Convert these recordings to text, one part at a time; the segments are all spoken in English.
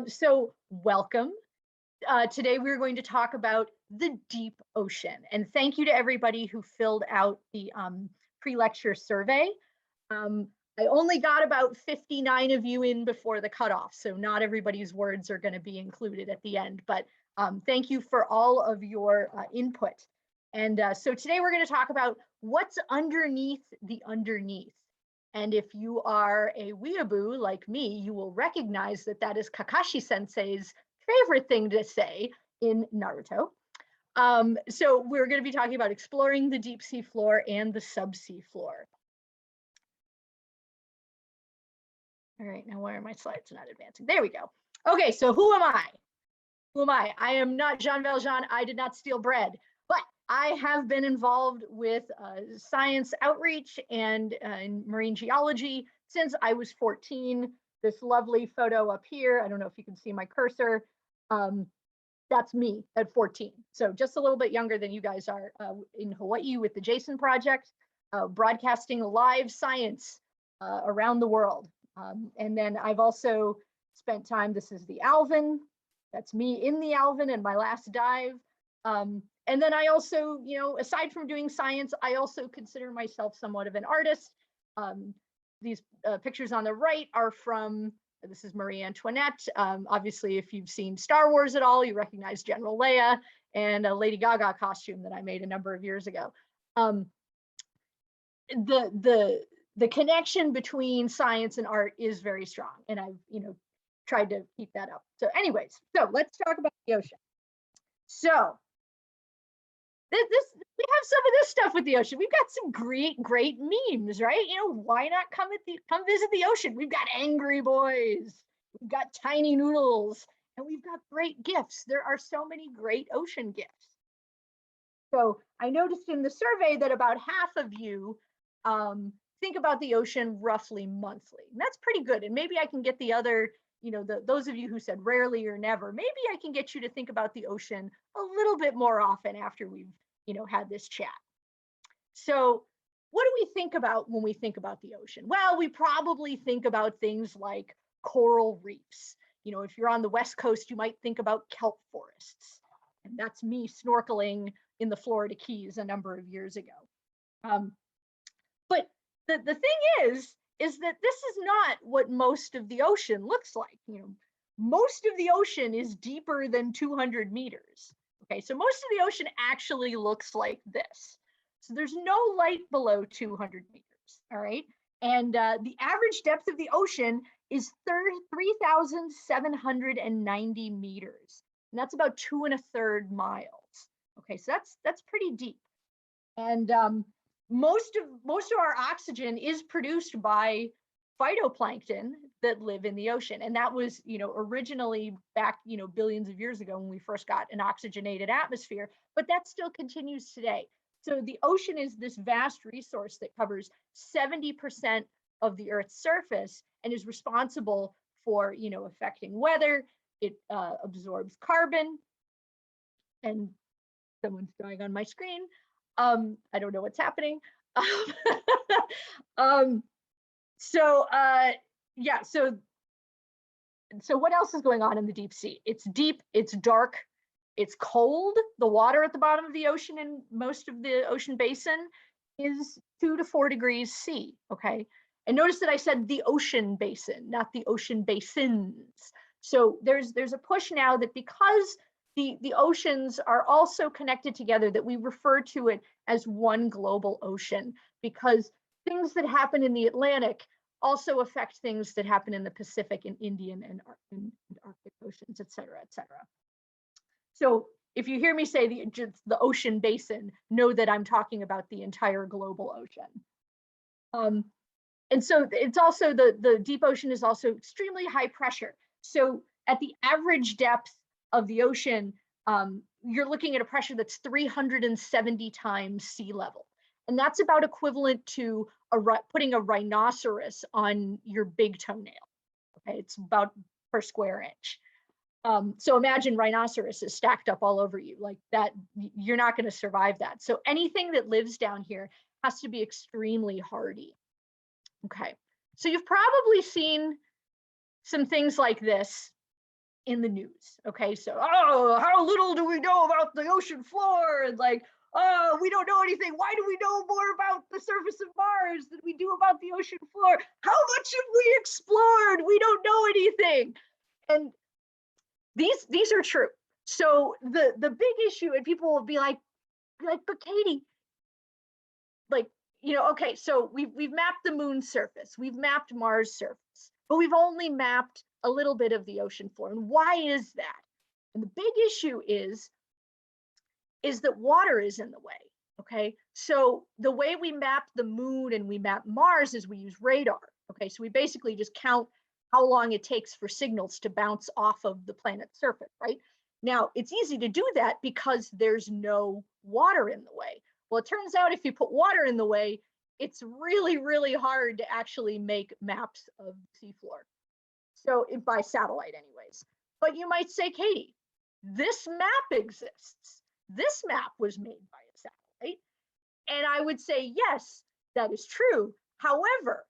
So welcome. Today we're going to talk about the deep ocean. And thank you to everybody who filled out the pre-lecture survey. I only got about 59 of you in before the cutoff, so not everybody's words are going to be included at the end, but thank you for all of your input. And so today we're going to talk about what's underneath the underneath. And if you are a weeaboo like me, you will recognize that that is Kakashi Sensei's favorite thing to say in Naruto. So we're going to be talking about exploring the deep sea floor and the subsea floor. All right, now why are my slides not advancing? There we go. Okay, so who am I? Who am I? I am not Jean Valjean. I did not steal bread, but I have been involved with science outreach and in marine geology since I was 14. This lovely photo up here, I don't know if you can see my cursor. That's me at 14. So just a little bit younger than you guys are in Hawaii with the Jason project, broadcasting live science around the world. And then I've also spent time, this is the Alvin, that's me in the Alvin and my last dive. And then I also, you know, aside from doing science, I also consider myself somewhat of an artist. These pictures on the right are from, this is Marie Antoinette. Obviously, if you've seen Star Wars at all, you recognize General Leia and a Lady Gaga costume that I made a number of years ago. The connection between science and art is very strong, and I've, you know, tried to keep that up. So anyways, so let's talk about the ocean. So we have some of this stuff with the ocean. We've got some great memes, right? You know, why not come visit the ocean? We've got angry boys, we've got tiny noodles, and we've got great gifts. There are so many great ocean gifts. So I noticed in the survey that about half of you think about the ocean roughly monthly. And that's pretty good. And maybe I can get the other, you know, those of you who said rarely or never, maybe I can get you to think about the ocean a little bit more often after we've, you know, had this chat. So what do we think about when we think about the ocean? Well, we probably think about things like coral reefs. You know, if you're on the West Coast, you might think about kelp forests. And that's me snorkeling in the Florida Keys a number of years ago. But the thing is that this is not what most of the ocean looks like. You know, most of the ocean is deeper than 200 meters. Okay, so most of the ocean actually looks like this. So there's no light below 200 meters, all right? And the average depth of the ocean is 3,790 meters. And that's about 2 1/3 miles. Okay, so that's pretty deep. And most of our oxygen is produced by phytoplankton that live in the ocean. And that was, you know, originally back, you know, billions of years ago when we first got an oxygenated atmosphere, but that still continues today. So the ocean is this vast resource that covers 70% of the Earth's surface and is responsible for, you know, affecting weather. It absorbs carbon, and someone's drawing on my screen. I don't know what's happening. Yeah, so what else is going on in the deep sea? It's deep, it's dark, it's cold. The water at the bottom of the ocean in most of the ocean basin is 2 to 4 degrees C, okay? And notice that I said the ocean basin, not the ocean basins. So there's a push now that because the oceans are also connected together, that we refer to it as one global ocean, because things that happen in the Atlantic also affect things that happen in the Pacific and Indian and Arctic oceans, et cetera, et cetera. So if you hear me say the ocean basin, know that I'm talking about the entire global ocean. And so it's also, the deep ocean is also extremely high pressure. So at the average depth of the ocean, you're looking at a pressure that's 370 times sea level. And that's about equivalent to putting a rhinoceros on your big toenail. Okay, it's about per square inch. So imagine rhinoceroses stacked up all over you like that. You're not going to survive that. So anything that lives down here has to be extremely hardy. Okay, so you've probably seen some things like this in the news. Okay, so, oh, how little do we know about the ocean floor? And like, oh, we don't know anything. Why do we know more about the surface of Mars than we do about the ocean floor? How much have we explored? We don't know anything. And these are true. So the big issue, and people will be like, but Katie, like, okay, so we've mapped the moon's surface, we've mapped Mars' surface, but we've only mapped a little bit of the ocean floor. And why is that? And the big issue is that water is in the way. Okay, so the way we map the moon and we map Mars is we use radar. Okay, so we basically just count how long it takes for signals to bounce off of the planet's surface, right? Now, it's easy to do that because there's no water in the way. Well, it turns out if you put water in the way, it's really, really hard to actually make maps of the seafloor. So by satellite anyways. But you might say, Katie, this map exists. This map was made by a satellite. And I would say, yes, that is true. However,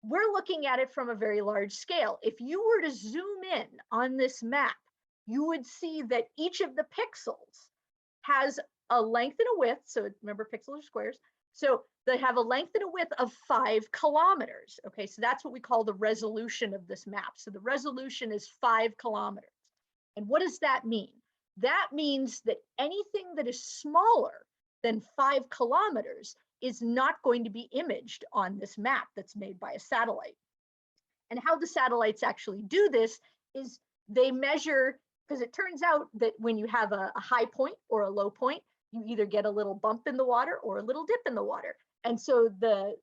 we're looking at it from a very large scale. If you were to zoom in on this map, you would see that each of the pixels has a length and a width. So remember, pixels are squares. So they have a length and a width of 5 kilometers. Okay, so that's what we call the resolution of this map. So the resolution is 5 kilometers. And what does that mean? That means that anything that is smaller than 5 kilometers is not going to be imaged on this map that's made by a satellite. And how the satellites actually do this is they measure, because it turns out that when you have a high point or a low point, you either get a little bump in the water or a little dip in the water. And so the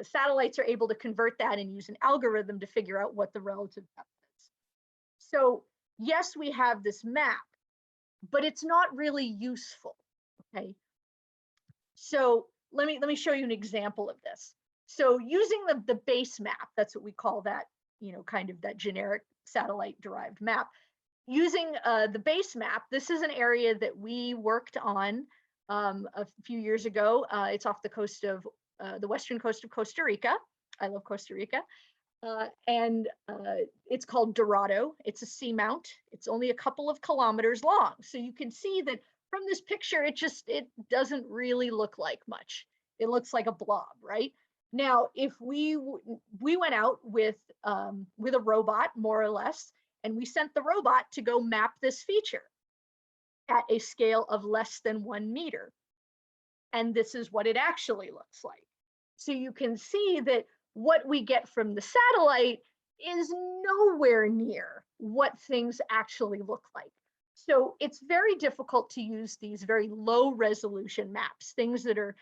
satellites are able to convert that and use an algorithm to figure out what the relative depth is. So yes, we have this map, but it's not really useful, okay? So let me show you an example of this. So using the base map, that's what we call that, kind of that generic satellite derived map. Using the base map, this is an area that we worked on a few years ago. It's off the coast of the western coast of Costa Rica. I love Costa Rica. And it's called Dorado. It's a seamount. It's only a couple of kilometers long. So you can see that from this picture, it doesn't really look like much. It looks like a blob, right? Now, if we went out with a robot, more or less, and we sent the robot to go map this feature at a scale of less than 1 meter. And this is what it actually looks like. So you can see that what we get from the satellite is nowhere near what things actually look like. So it's very difficult to use these very low resolution maps, things that are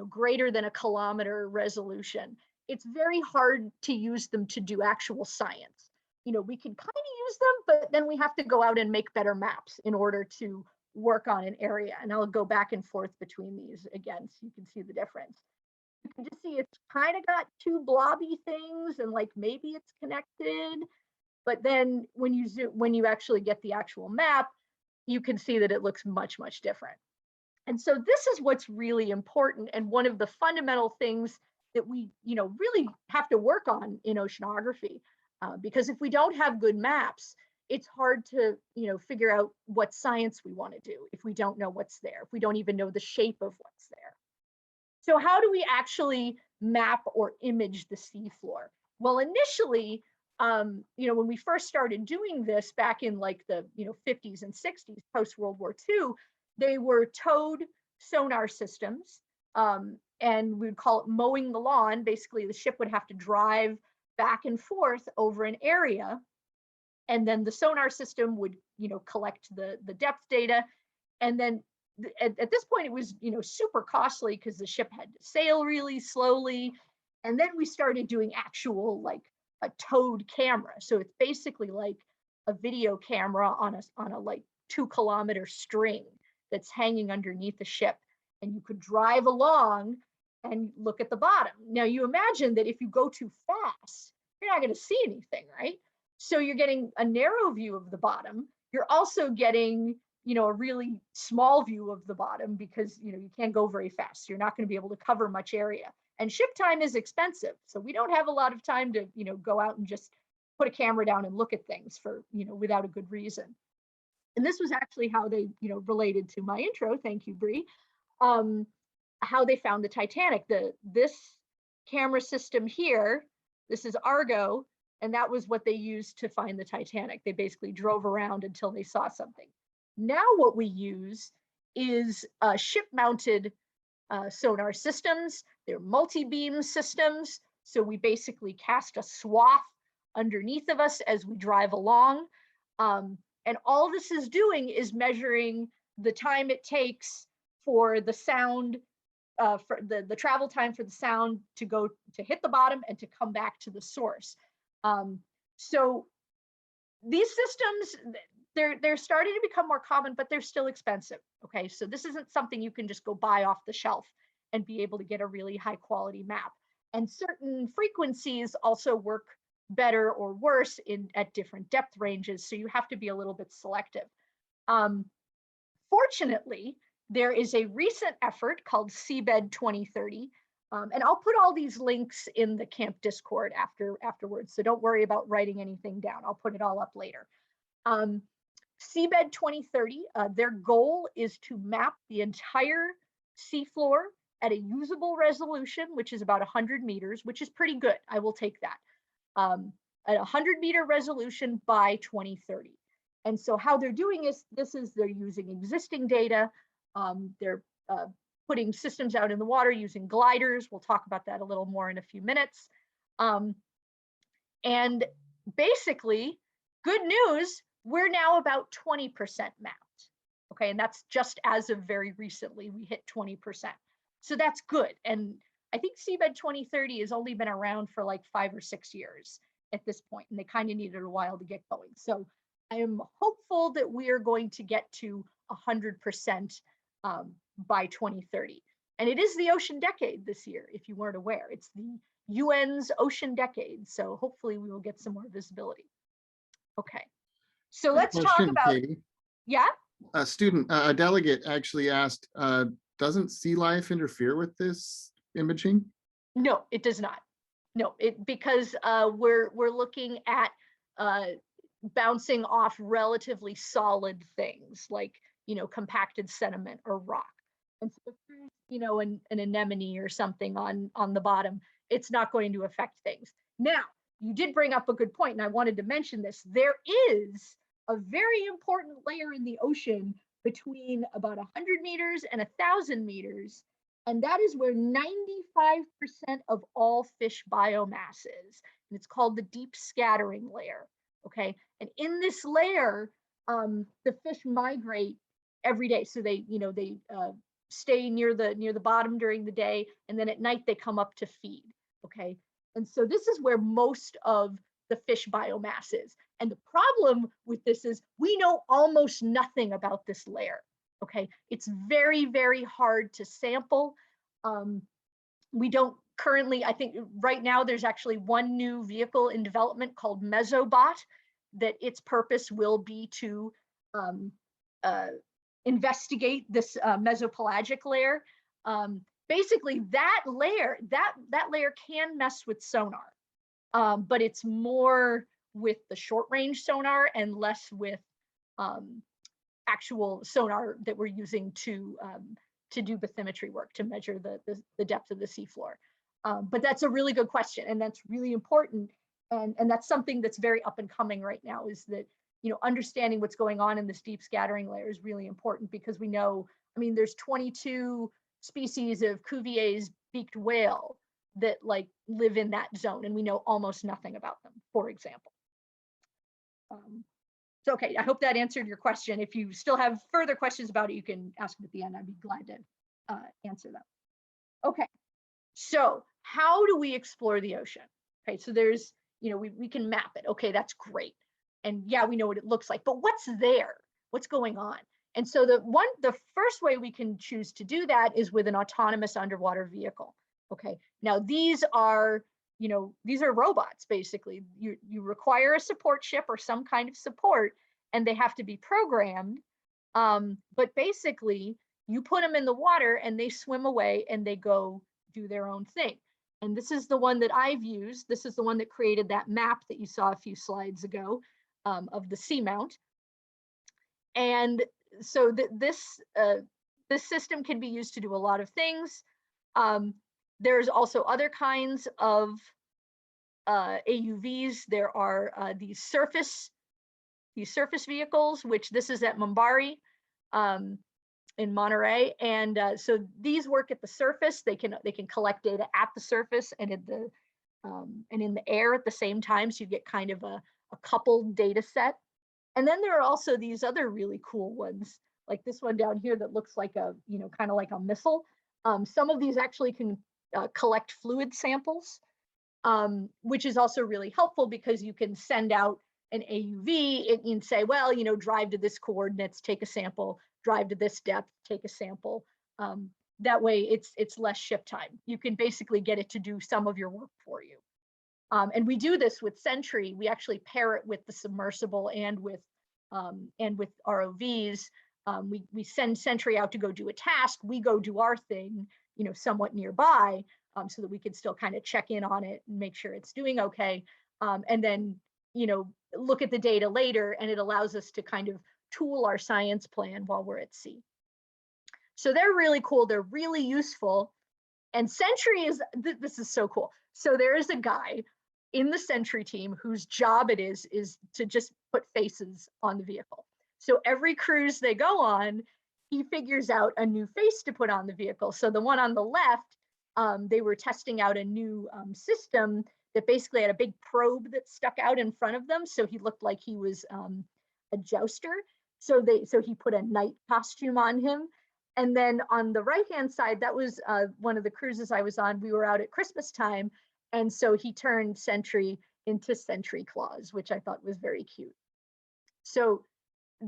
greater than a kilometer resolution. It's very hard to use them to do actual science. We can kind of use them, but then we have to go out and make better maps in order to work on an area. And I'll go back and forth between these again, so you can see the difference. You can just see it's kind of got 2 blobby things and like maybe it's connected. But then when you actually get the actual map, you can see that it looks much, much different. And so this is what's really important. And one of the fundamental things that we, really have to work on in oceanography, because if we don't have good maps, it's hard to, figure out what science we want to do if we don't know what's there, if we don't even know the shape of what's there. So how do we actually map or image the seafloor? Well, initially, when we first started doing this back in like the 50s and 60s, post World War II, they were towed sonar systems, and we would call it mowing the lawn. Basically, the ship would have to drive back and forth over an area, and then the sonar system would collect the depth data, and then at this point it was super costly because the ship had to sail really slowly. And then we started doing actual like a towed camera. So it's basically like a video camera on a like 2 kilometer string that's hanging underneath the ship, and you could drive along and look at the bottom. Now you imagine that if you go too fast, you're not going to see anything, right? So you're getting a narrow view of the bottom. You're also getting a really small view of the bottom because you can't go very fast. You're not going to be able to cover much area. And ship time is expensive. So we don't have a lot of time to go out and just put a camera down and look at things for, without a good reason. And this was actually how they, related to my intro, thank you, Bree, how they found the Titanic. This camera system here, this is Argo, and that was what they used to find the Titanic. They basically drove around until they saw something. Now what we use is ship-mounted sonar systems. They're multi-beam systems. So we basically cast a swath underneath of us as we drive along. And all this is doing is measuring the time it takes for the sound, for the travel time for the sound to hit the bottom and to come back to the source. So these systems, they're starting to become more common, but they're still expensive. Okay, so this isn't something you can just go buy off the shelf and be able to get a really high quality map. And certain frequencies also work better or worse at different depth ranges, so you have to be a little bit selective. Fortunately, there is a recent effort called Seabed 2030, and I'll put all these links in the camp Discord afterwards, so don't worry about writing anything down. I'll put it all up later. Seabed 2030, their goal is to map the entire seafloor at a usable resolution, which is about 100 meters, which is pretty good. I will take that. At 100-meter resolution by 2030. And so how they're doing they're using existing data. They're putting systems out in the water using gliders. We'll talk about that a little more in a few minutes. And basically, good news, we're now about 20% mapped. Okay, and that's just as of very recently, we hit 20%. So that's good. And I think Seabed 2030 has only been around for like 5 or 6 years at this point, and they kind of needed a while to get going. So I am hopeful that we are going to get to 100% by 2030. And it is the ocean decade this year, if you weren't aware. It's the UN's ocean decade. So hopefully we will get some more visibility. Okay, so let's talk about, Katie. Yeah? A delegate actually asked, doesn't sea life interfere with this imaging? No, it does not. No, because we're looking at bouncing off relatively solid things like, compacted sediment or rock. And so if there's, an anemone or something on the bottom, it's not going to affect things. Now, you did bring up a good point, and I wanted to mention this. There is a very important layer in the ocean between about 100 meters and 1,000 meters. And that is where 95% of all fish biomass is. And it's called the deep scattering layer. Okay. And in this layer, the fish migrate every day. So they stay near the bottom during the day, and then at night they come up to feed. Okay. And so this is where most of the fish biomass is. And the problem with this is we know almost nothing about this layer. Okay, it's very, very hard to sample. We don't currently, I think right now there's actually one new vehicle in development called Mesobot, that its purpose will be to investigate this mesopelagic layer. Basically that layer can mess with sonar, but it's more with the short range sonar and less with actual sonar that we're using to do bathymetry work, to measure the depth of the seafloor. But that's a really good question, and that's really important. And that's something that's very up and coming right now, is that, understanding what's going on in this deep scattering layer is really important, because we know, there's 22 species of Cuvier's beaked whale that live in that zone, and we know almost nothing about them, for example. So, okay, I hope that answered your question. If you still have further questions about it, you can ask them at the end. I'd be glad to answer them. Okay, so how do we explore the ocean? Okay, so there's, we can map it. Okay, that's great. And yeah, we know what it looks like, but what's there? What's going on? And so the first way we can choose to do that is with an autonomous underwater vehicle. Okay, now these are robots, basically. You require a support ship or some kind of support, and they have to be programmed. But basically, you put them in the water and they swim away and they go do their own thing. And this is the one that I've used. This is the one that created that map that you saw a few slides ago of the seamount. And so this system can be used to do a lot of things. There's also other kinds of AUVs. There are these surface vehicles, which this is at Mumbari in Monterey, and so these work at the surface. They can collect data at the surface and in the air at the same time, so you get kind of a coupled data set. And then there are also these other really cool ones, like this one down here that looks like a, kind of like a missile. Some of these actually can collect fluid samples, which is also really helpful because you can send out an AUV and say, well, drive to this coordinates, take a sample, drive to this depth, take a sample. That way it's less ship time. You can basically get it to do some of your work for you. And we do this with Sentry. We actually pair it with the submersible and with ROVs. We send Sentry out to go do a task. We go do our thing, somewhat nearby, so that we can still kind of check in on it and make sure it's doing okay. And then, look at the data later, and it allows us to kind of tool our science plan while we're at sea. So they're really cool. They're really useful. And Sentry this is so cool. So there is a guy in the Sentry team whose job it is to just put faces on the vehicle. So every cruise they go on, he figures out a new face to put on the vehicle. So the one on the left, they were testing out a new system that basically had a big probe that stuck out in front of them. So he looked like he was a jouster. So he put a night costume on him. And then on the right-hand side, that was one of the cruises I was on. We were out at Christmas time. And so he turned Sentry into Sentry Claus, which I thought was very cute. So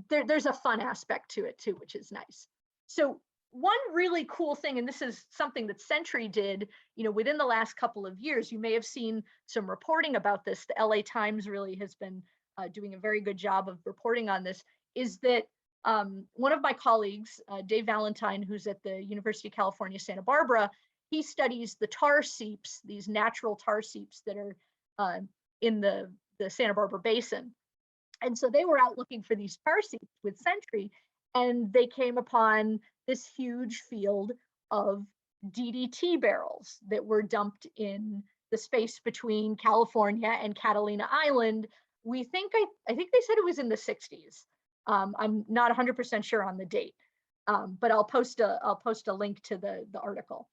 there's a fun aspect to it too, which is nice. So one really cool thing, and this is something that Sentry did, within the last couple of years, you may have seen some reporting about this. The LA Times really has been doing a very good job of reporting on this, is that one of my colleagues, Dave Valentine, who's at the University of California, Santa Barbara, he studies the tar seeps, these natural tar seeps that are in the Santa Barbara Basin. And so they were out looking for these tar seeps with Sentry, and they came upon this huge field of DDT barrels that were dumped in the space between California and Catalina Island. I think they said it was in the 60s. I'm not 100% sure on the date, but I'll post a link to the article.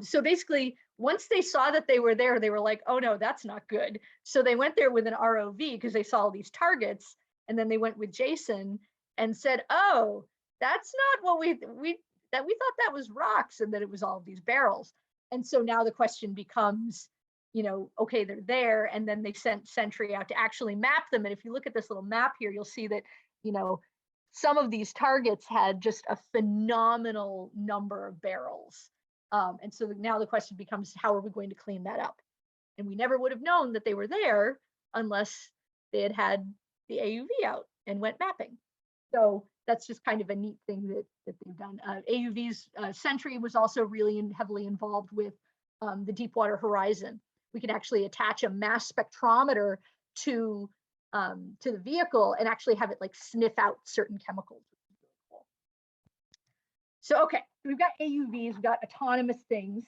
So basically, once they saw that they were there, they were like, oh no, that's not good. So they went there with an ROV because they saw all these targets, and then they went with Jason and said, oh, that's not what we thought that was rocks, and that it was all of these barrels. And so now the question becomes, okay, they're there, and then they sent Sentry out to actually map them. And if you look at this little map here, you'll see that, some of these targets had just a phenomenal number of barrels. And so now the question becomes, how are we going to clean that up? And we never would have known that they were there unless they had the AUV out and went mapping. So that's just kind of a neat thing that they've done. AUVs, Sentry was also really heavily involved with the Deepwater Horizon. We can actually attach a mass spectrometer to the vehicle and actually have it like sniff out certain chemicals. So, okay, we've got AUVs, we've got autonomous things.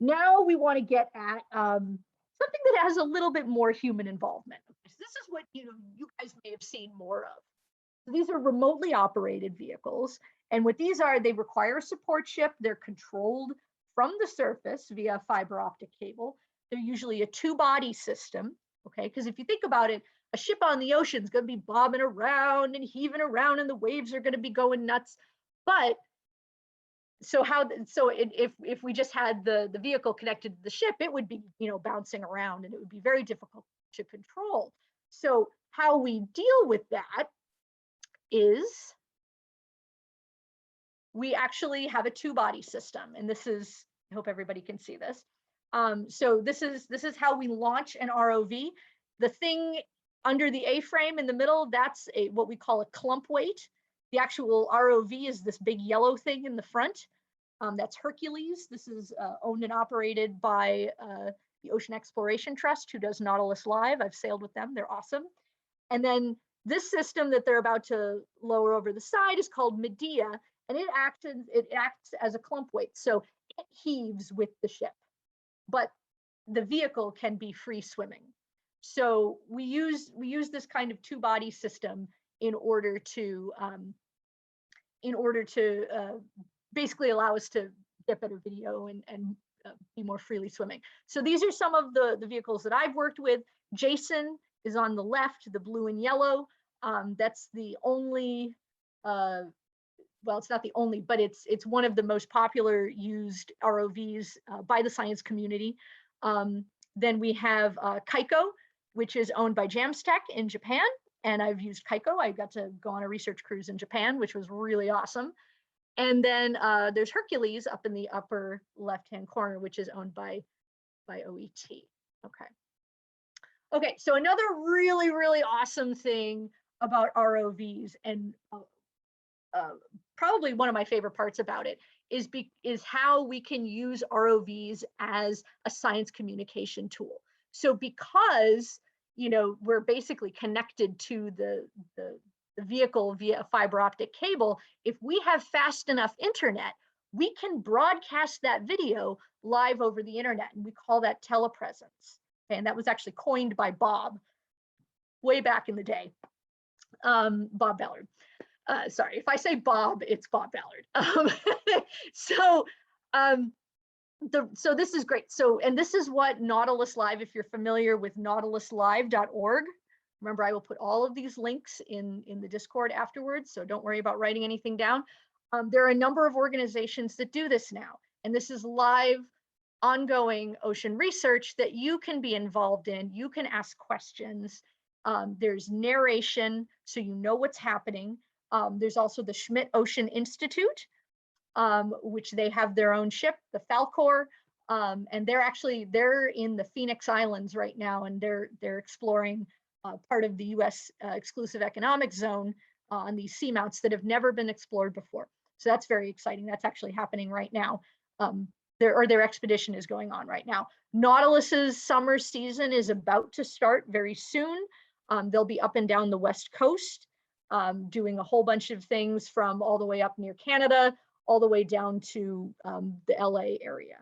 Now we want to get at something that has a little bit more human involvement. This is what you guys may have seen more of. So these are remotely operated vehicles, and what these are, they require a support ship. They're controlled from the surface via fiber optic cable. They're usually a two-body system, okay? Because if you think about it, a ship on the ocean is going to be bobbing around and heaving around, and the waves are going to be going nuts. But if we just had the vehicle connected to the ship, it would be bouncing around, and it would be very difficult to control. So how we deal with that is we actually have a two-body system, and this is, I hope everybody can see this. So this is how we launch an ROV. The thing under the A-frame in the middle, that's what we call a clump weight. The actual ROV is this big yellow thing in the front. That's Hercules. This is owned and operated by the Ocean Exploration Trust, who does Nautilus Live. I've sailed with them. They're awesome. And then this system that they're about to lower over the side is called Medea, and it acts as a clump weight. So it heaves with the ship, but the vehicle can be free swimming. So we use this kind of two-body system in order to basically allow us to get better video and be more freely swimming. So these are some of the vehicles that I've worked with. Jason is on the left, the blue and yellow. That's the only, well, it's not the only, but it's one of the most popular used ROVs by the science community. Then we have Kaiko, which is owned by Jamstec in Japan. And I've used Kaiko. I got to go on a research cruise in Japan, which was really awesome. And then there's Hercules up in the upper left-hand corner, which is owned by OET. Okay. Okay, so another really, really awesome thing about ROVs, and probably one of my favorite parts about it, is how we can use ROVs as a science communication tool. So because, you know, we're basically connected to the vehicle via a fiber optic cable, if we have fast enough internet, we can broadcast that video live over the internet, and we call that telepresence. Okay, and that was actually coined by Bob way back in the day, Bob Ballard. Sorry, if I say Bob, it's Bob Ballard. So this is great. So, and this is what Nautilus Live, if you're familiar with nautiluslive.org, remember, I will put all of these links in the Discord afterwards, so don't worry about writing anything down. There are a number of organizations that do this now, and this is live, ongoing ocean research that you can be involved in. You can ask questions. There's narration, so you know what's happening. There's also the Schmidt Ocean Institute, which they have their own ship, the Falcor, and they're in the Phoenix Islands right now, and they're exploring part of the U.S. exclusive economic zone on these seamounts that have never been explored before. So that's very exciting. That's actually happening right now. Their expedition is going on right now. Nautilus's summer season is about to start very soon. They'll be up and down the West Coast, doing a whole bunch of things from all the way up near Canada, all the way down to the LA area.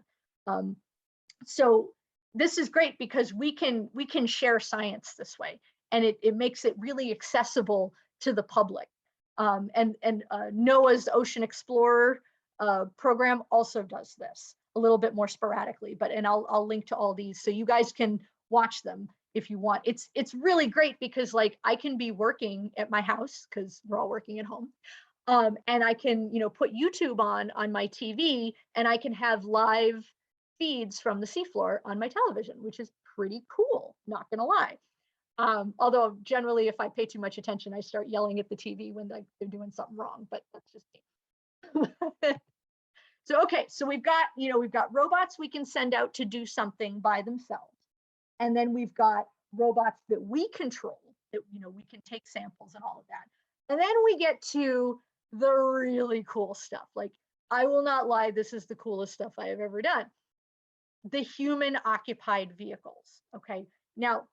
So this is great because we can share science this way, and it makes it really accessible to the public. And NOAA's Ocean Explorer program also does this a little bit more sporadically, and I'll link to all these so you guys can watch them if you want. It's really great because, like, I can be working at my house because we're all working at home, and I can, you know, put YouTube on my TV, and I can have live feeds from the seafloor on my television, which is pretty cool, not gonna lie. Although generally, if I pay too much attention, I start yelling at the TV when they're doing something wrong, but that's just me. So, okay, so we've got robots we can send out to do something by themselves. And then we've got robots that we control, that, you know, we can take samples and all of that. And then we get to the really cool stuff. Like, I will not lie, this is the coolest stuff I have ever done. The human occupied vehicles. Okay, now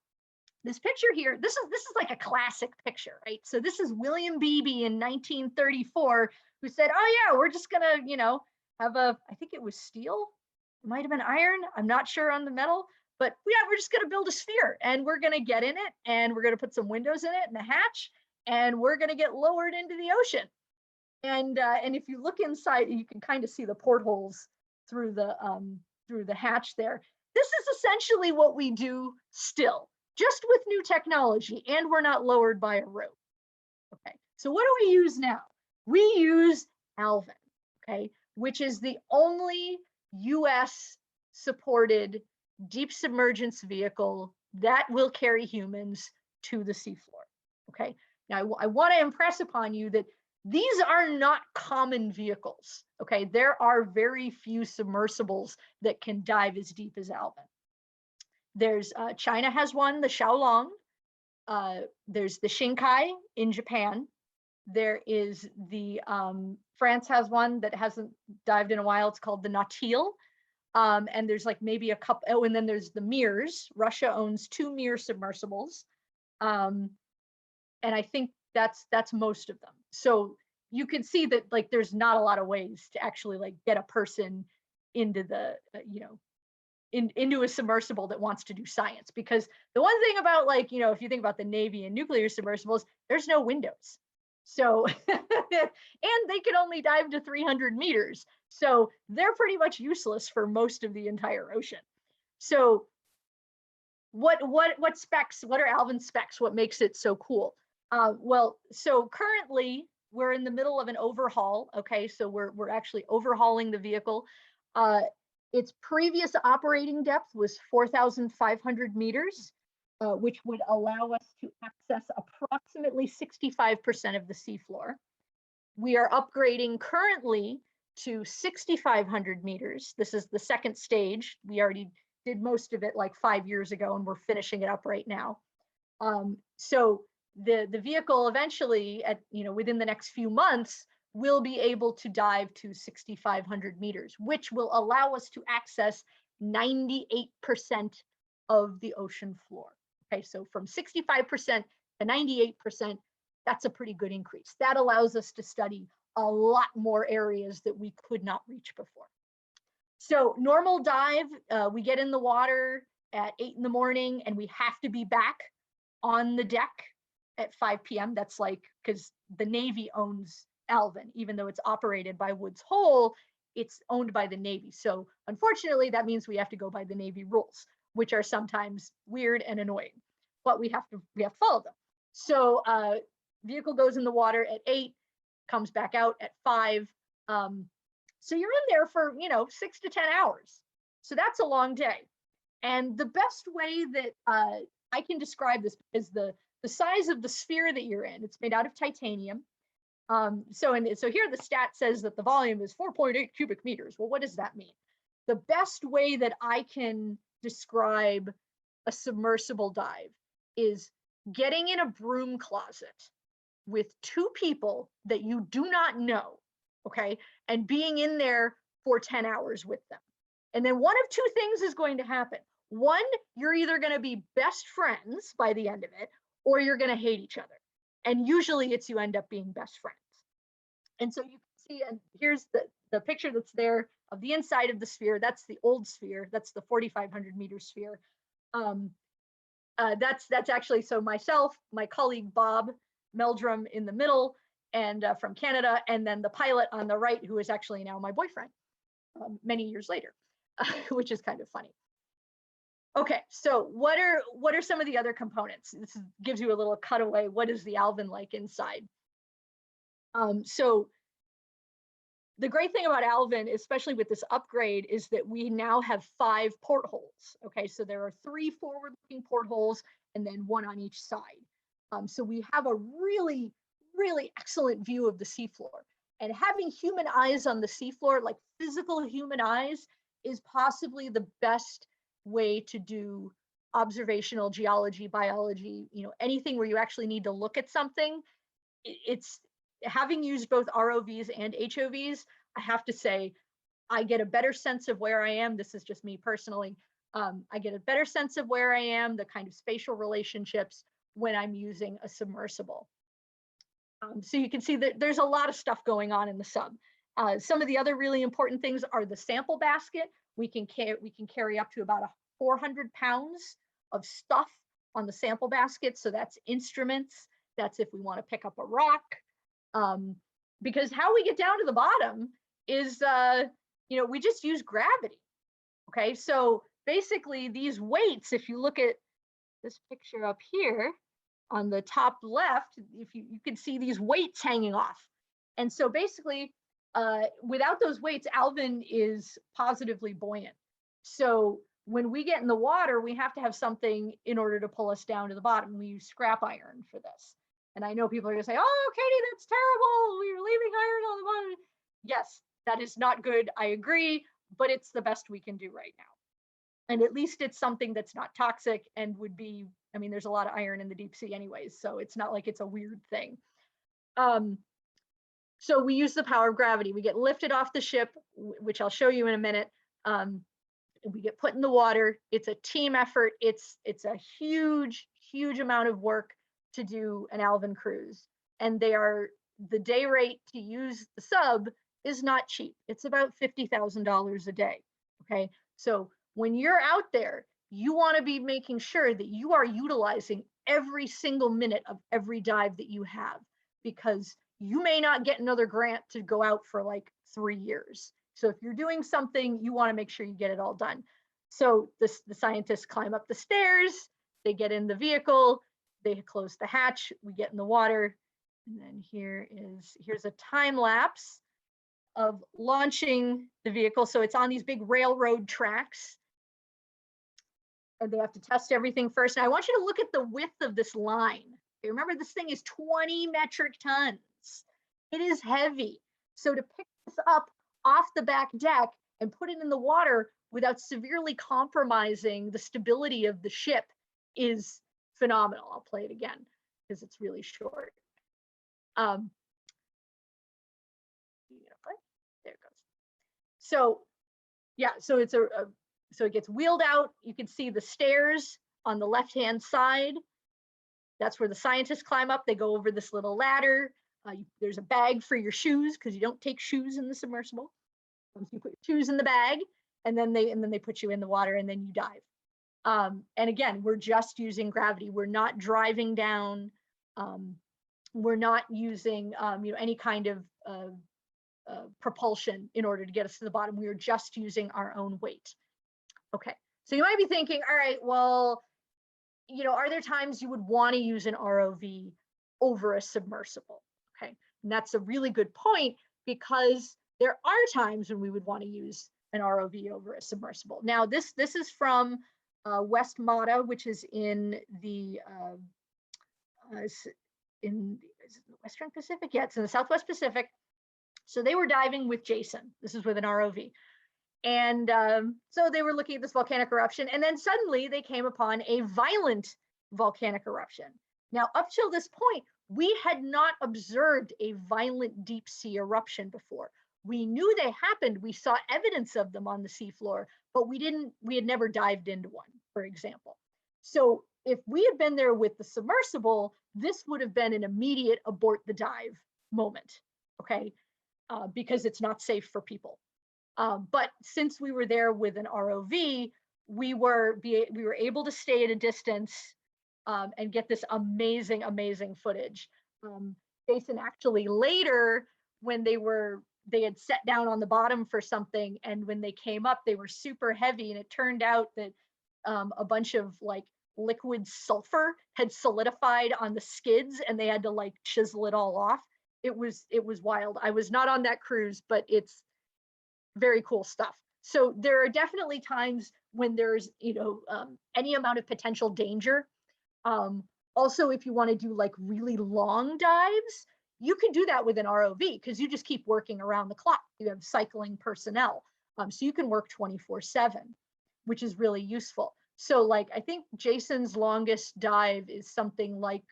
this picture here, this is like a classic picture, right? So this is William Beebe in 1934, who said, oh yeah, we're just gonna, you know, have I think it was steel, it might have been iron, I'm not sure on the metal, but yeah, we're just gonna build a sphere, and we're gonna get in it, and we're gonna put some windows in it and a hatch, and we're gonna get lowered into the ocean. And if you look inside, you can kind of see the portholes through the hatch there. This is essentially what we do still, just with new technology, and we're not lowered by a rope. Okay, so what do we use now? We use Alvin, okay, which is the only US supported deep submergence vehicle that will carry humans to the seafloor. Okay, now I want to impress upon you that these are not common vehicles. Okay, there are very few submersibles that can dive as deep as Alvin. There's China has one, the Xiaolong. There's the Shinkai in Japan. There is the France has one that hasn't dived in a while. It's called the Nautil. And there's like maybe a couple, oh, and then there's the Mirs. Russia owns 2 Mir submersibles. And I think that's most of them. So you can see that like there's not a lot of ways to actually like get a person into the, into a submersible that wants to do science. Because the one thing about like, if you think about the Navy and nuclear submersibles, there's no windows. So, and they can only dive to 300 meters. So they're pretty much useless for most of the entire ocean. So what specs, what are Alvin's specs? What makes it so cool? Well, so currently we're in the middle of an overhaul. Okay, so we're actually overhauling the vehicle. Its previous operating depth was 4,500 meters, which would allow us to access approximately 65% of the seafloor. We are upgrading currently to 6,500 meters. This is the second stage. We already did most of it like 5 years ago, and we're finishing it up right now. So the vehicle eventually, within the next few months, will be able to dive to 6,500 meters, which will allow us to access 98% of the ocean floor. Okay, so from 65% to 98%, that's a pretty good increase. That allows us to study a lot more areas that we could not reach before. So normal dive, we get in the water at 8 in the morning and we have to be back on the deck at 5 p.m. That's like, because the Navy owns Alvin, even though it's operated by Woods Hole, it's owned by the Navy. So unfortunately, that means we have to go by the Navy rules, which are sometimes weird and annoying, but we have to follow them. So vehicle goes in the water at 8, comes back out at 5. So you're in there for 6 to 10 hours. So that's a long day. And the best way that I can describe this is the size of the sphere that you're in. It's made out of titanium. So here the stat says that the volume is 4.8 cubic meters. Well, what does that mean? The best way that I can describe a submersible dive is getting in a broom closet with 2 people that you do not know, okay, and being in there for 10 hours with them. And then one of 2 things is going to happen. One, you're either going to be best friends by the end of it, or you're going to hate each other. And usually it's you end up being best friends. And so you can see, and here's the picture that's there of the inside of the sphere. That's the old sphere. That's the 4,500 meter sphere. That's actually, so myself, my colleague Bob Meldrum in the middle, and from Canada, and then the pilot on the right, who is actually now my boyfriend many years later, which is kind of funny. Okay, so what are some of the other components? This gives you a little cutaway. What is the Alvin like inside? So the great thing about Alvin, especially with this upgrade, is that we now have 5 portholes. Okay, so there are 3 forward-looking portholes and then 1 on each side. So we have a really, really excellent view of the seafloor. And having human eyes on the seafloor, like physical human eyes, is possibly the best way to do observational geology, biology, anything where you actually need to look at something. It's having used both ROVs and HOVs, I have to say, I get a better sense of where I am. This is just me personally. I get a better sense of where I am, the kind of spatial relationships when I'm using a submersible. So you can see that there's a lot of stuff going on in the sub. Some of the other really important things are the sample basket. We can carry up to about 400 pounds of stuff on the sample basket. So that's instruments. That's if we want to pick up a rock. Because how we get down to the bottom is, we just use gravity. Okay, so basically these weights, if you look at this picture up here on the top left, if you can see these weights hanging off. And so basically, without those weights, Alvin is positively buoyant. So when we get in the water, we have to have something in order to pull us down to the bottom. We use scrap iron for this. And I know people are going to say, oh, Katie, that's terrible. We're leaving iron on the bottom. Yes, that is not good. I agree, but it's the best we can do right now. And at least it's something that's not toxic and would be, there's a lot of iron in the deep sea anyways, so it's not like it's a weird thing. So we use the power of gravity. We get lifted off the ship, which I'll show you in a minute. We get put in the water. It's a team effort. It's a huge amount of work to do an Alvin cruise. And the day rate to use the sub is not cheap. It's about $50,000 a day. Okay. So when you're out there, you want to be making sure that you are utilizing every single minute of every dive that you have, because you may not get another grant to go out for like 3 years. So if you're doing something, you want to make sure you get it all done. So the scientists climb up the stairs, they get in the vehicle, they close the hatch, we get in the water. And then here's a time lapse of launching the vehicle. So it's on these big railroad tracks. And they have to test everything first. And I want you to look at the width of this line. Okay, remember, this thing is 20 metric tons. It is heavy. So to pick this up off the back deck and put it in the water without severely compromising the stability of the ship is phenomenal. I'll play it again because it's really short. There it goes. So yeah, so it's so it gets wheeled out. You can see the stairs on the left-hand side. That's where the scientists climb up. They go over this little ladder. There's a bag for your shoes because you don't take shoes in the submersible. So you put your shoes in the bag, and then they put you in the water, and then you dive. And again, we're just using gravity. We're not driving down. We're not using any kind of propulsion in order to get us to the bottom. We are just using our own weight. Okay, so you might be thinking, all right, well, are there times you would want to use an ROV over a submersible? Okay, and that's a really good point, because there are times when we would want to use an ROV over a submersible. Now, this is from West Mata, which is in the Western Pacific. Yeah, it's in the Southwest Pacific. So they were diving with Jason. This is with an ROV. And so they were looking at this volcanic eruption, and then suddenly they came upon a violent volcanic eruption. Now, up till this point, we had not observed a violent deep sea eruption before. We knew they happened. We saw evidence of them on the seafloor, but we had never dived into one, for example. So if we had been there with the submersible, this would have been an immediate abort the dive moment, okay? Because it's not safe for people. But since we were there with an ROV, we were able to stay at a distance and get this amazing footage. Jason actually later, when they had set down on the bottom for something, and when they came up, they were super heavy, and it turned out that a bunch of like liquid sulfur had solidified on the skids, and they had to like chisel it all off. It was wild. I was not on that cruise, but it's very cool stuff. So there are definitely times when there's any amount of potential danger. Also, if you want to do like really long dives, you can do that with an ROV, because you just keep working around the clock. You have cycling personnel, so you can work 24/7, which is really useful. So like, I think Jason's longest dive is something like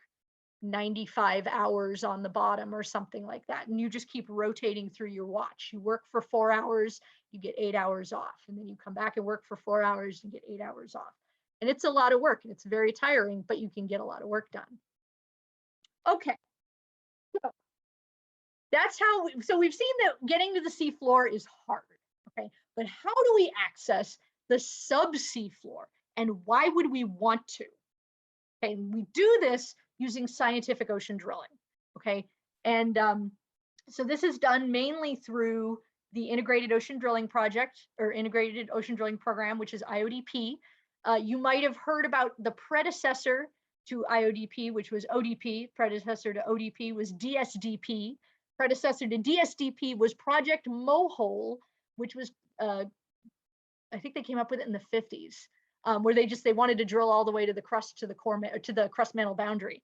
95 hours on the bottom or something like that. And you just keep rotating through your watch. You work for 4 hours, you get 8 hours off. And then you come back and work for 4 hours and get 8 hours off. And it's a lot of work, and it's very tiring, but you can get a lot of work done. Okay. So that's how, so we've seen that getting to the seafloor is hard, okay? But how do we access the subseafloor, and why would we want to? Okay, and we do this using scientific ocean drilling, okay? And so this is done mainly through the Integrated Ocean Drilling Project, or Integrated Ocean Drilling Program, which is IODP. You might have heard about the predecessor to IODP, which was ODP. Predecessor to ODP was DSDP. Predecessor to DSDP was Project Mohole, which was, I think they came up with it in the 50s. Where they wanted to drill all the way to the crust, to the core, to the crust mantle boundary.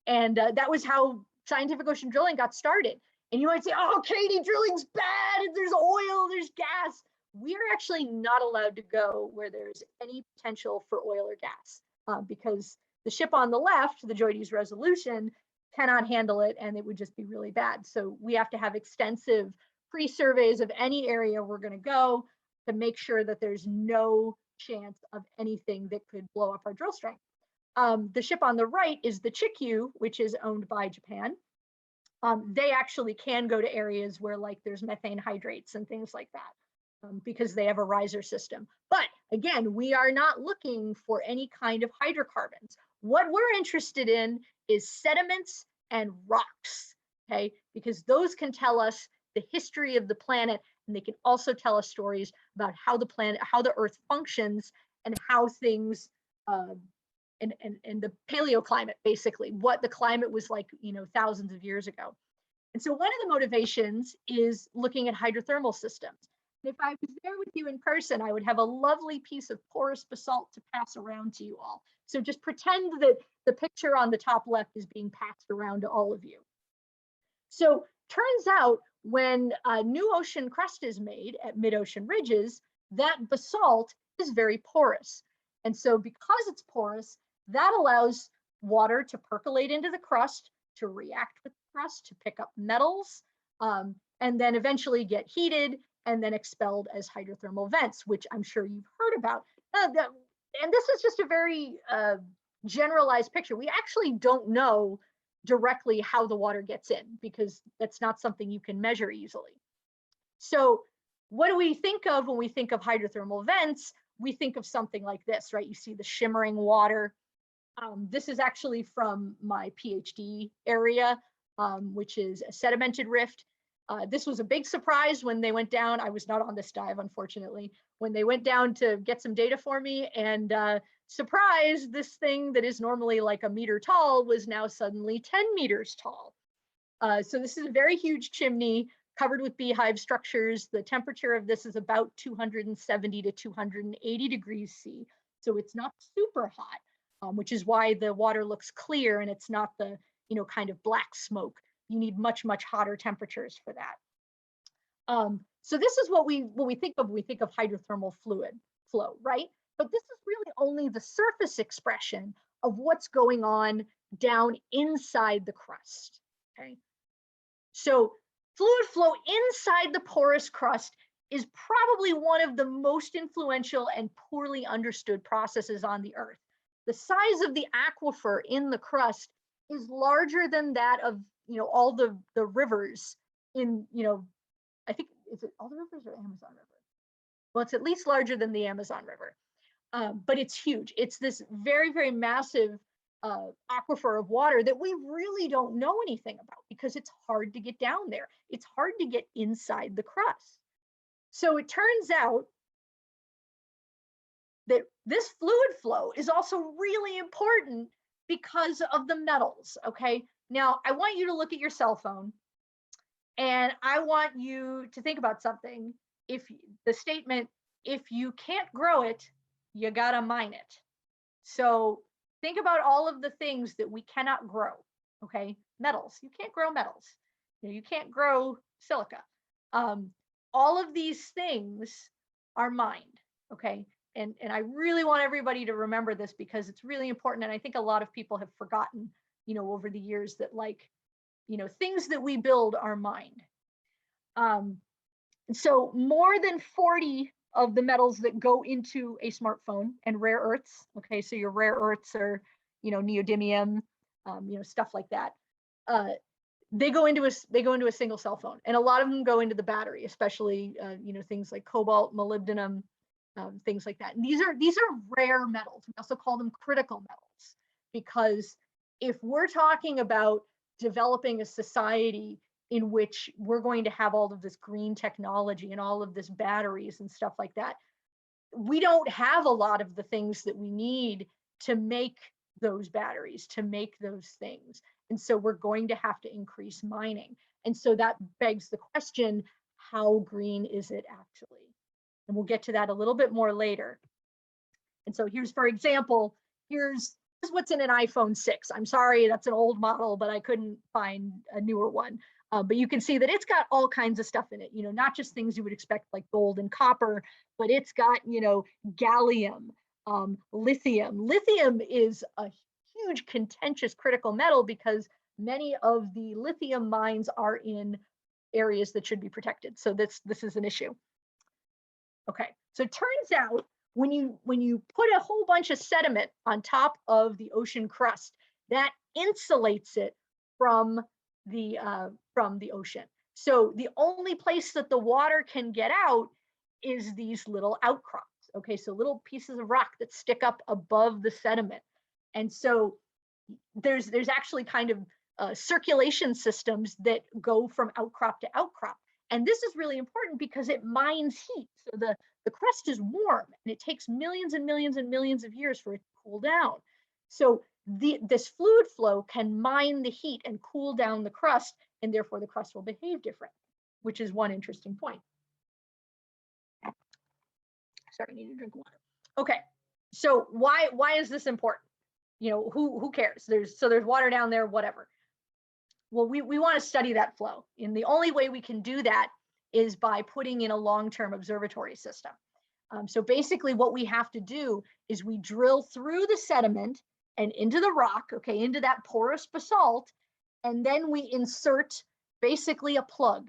And that was how scientific ocean drilling got started. And you might say, oh, Katie, drilling's bad, there's oil, there's gas. We are actually not allowed to go where there's any potential for oil or gas, because the ship on the left, the JOIDES Resolution, cannot handle it, and it would just be really bad. So we have to have extensive pre-surveys of any area we're going to go to make sure that there's no chance of anything that could blow up our drill string. The ship on the right is the Chikyu, which is owned by Japan. They actually can go to areas where like there's methane hydrates and things like that because they have a riser system. But again, we are not looking for any kind of hydrocarbons. What we're interested in is sediments and rocks, okay? Because those can tell us the history of the planet, and they can also tell us stories about how the planet, how the Earth functions, and how things, and the paleoclimate, basically, what the climate was like, thousands of years ago. And so one of the motivations is looking at hydrothermal systems. And if I was there with you in person, I would have a lovely piece of porous basalt to pass around to you all. So just pretend that the picture on the top left is being passed around to all of you. So turns out when a new ocean crust is made at mid-ocean ridges, that basalt is very porous. And so because it's porous, that allows water to percolate into the crust, to react with the crust, to pick up metals, and then eventually get heated and then expelled as hydrothermal vents, which I'm sure you've heard about. And this is just a very generalized picture. We actually don't know directly how the water gets in because that's not something you can measure easily. So what do we think of when we think of hydrothermal vents? We think of something like this, right? You see the shimmering water. This is actually from my PhD area, which is a sedimented rift. This was a big surprise when they went down. I was not on this dive, unfortunately, when they went down to get some data for me, and surprise, this thing that is normally like a meter tall was now suddenly 10 meters tall. So this is a very huge chimney covered with beehive structures. The temperature of this is about 270 to 280 degrees C. So it's not super hot, which is why the water looks clear and it's not the, kind of black smoke. You need much, much hotter temperatures for that. So this is what we think of when we think of hydrothermal fluid flow, right? But this is really only the surface expression of what's going on down inside the crust, okay? So fluid flow inside the porous crust is probably one of the most influential and poorly understood processes on the Earth. The size of the aquifer in the crust is larger than that of all the rivers in, I think, is it all the rivers or Amazon River? Well, it's at least larger than the Amazon River, but it's huge. It's this very, very massive aquifer of water that we really don't know anything about because it's hard to get down there. It's hard to get inside the crust. So it turns out that this fluid flow is also really important because of the metals, okay? Now, I want you to look at your cell phone and I want you to think about something. If the statement, if you can't grow it, you gotta mine it. So think about all of the things that we cannot grow, okay? Metals, you can't grow metals. You can't grow silica. All of these things are mined, okay? And I really want everybody to remember this because it's really important. And I think a lot of people have forgotten, over the years that things that we build are mined. So more than 40 of the metals that go into a smartphone and rare earths, okay, so your rare earths are, neodymium, stuff like that. They go into a single cell phone, and a lot of them go into the battery, especially things like cobalt, molybdenum, things like that. And these are rare metals. We also call them critical metals because if we're talking about developing a society in which we're going to have all of this green technology and all of this batteries and stuff like that, we don't have a lot of the things that we need to make those batteries, to make those things. And so we're going to have to increase mining. And so that begs the question, how green is it actually? And we'll get to that a little bit more later. And so here's, for example, here's what's in an iPhone 6. I'm sorry, that's an old model, but I couldn't find a newer one. But you can see that it's got all kinds of stuff in it, not just things you would expect like gold and copper, but it's got, gallium, lithium. Lithium is a huge contentious critical metal because many of the lithium mines are in areas that should be protected. So this is an issue. Okay, so it turns out when you put a whole bunch of sediment on top of the ocean crust, that insulates it from the ocean. So the only place that the water can get out is these little outcrops. Okay, so little pieces of rock that stick up above the sediment. And so there's actually kind of circulation systems that go from outcrop to outcrop. And this is really important because it mines heat. So the crust is warm and it takes millions and millions and millions of years for it to cool down. So this fluid flow can mine the heat and cool down the crust, and therefore the crust will behave different, which is one interesting point. Sorry, I need to drink water. Okay, so why is this important? You know, who cares? There's water down there, whatever. Well, we want to study that flow, and the only way we can do that is by putting in a long-term observatory system. So basically what we have to do is we drill through the sediment and into the rock, okay, into that porous basalt, and then we insert basically a plug.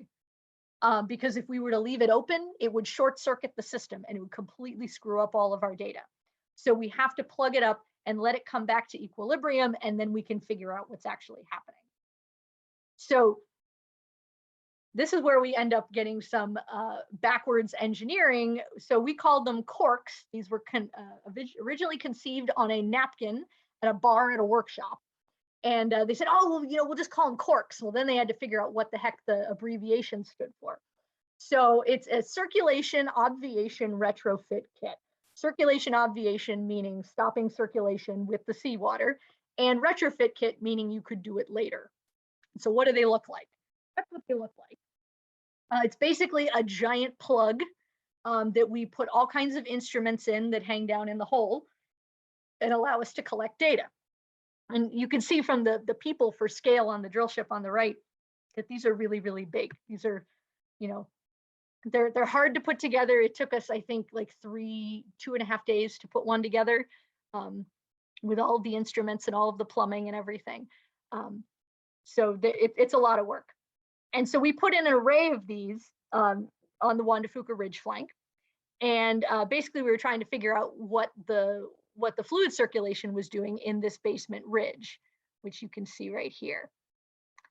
Because if we were to leave it open, it would short circuit the system and it would completely screw up all of our data. So we have to plug it up and let it come back to equilibrium, and then we can figure out what's actually happening. So this is where we end up getting some backwards engineering. So we called them CORKs. These were originally conceived on a napkin at a bar at a workshop. And they said, oh, well, you know, we'll just call them CORKs. Well, then they had to figure out what the heck the abbreviation stood for. So it's a circulation obviation retrofit kit. Circulation obviation meaning stopping circulation with the seawater, and retrofit kit meaning you could do it later. So what do they look like? That's what they look like. It's basically a giant plug that we put all kinds of instruments in that hang down in the hole and allow us to collect data. And you can see from the people for scale on the drill ship on the right that these are really, really big. These are, you know, they're hard to put together. It took us, I think, like 2.5 days to put one together with all of the instruments and all of the plumbing and everything. So it's a lot of work. And so we put in an array of these on the Juan de Fuca Ridge flank. And basically we were trying to figure out what the fluid circulation was doing in this basement ridge, which you can see right here.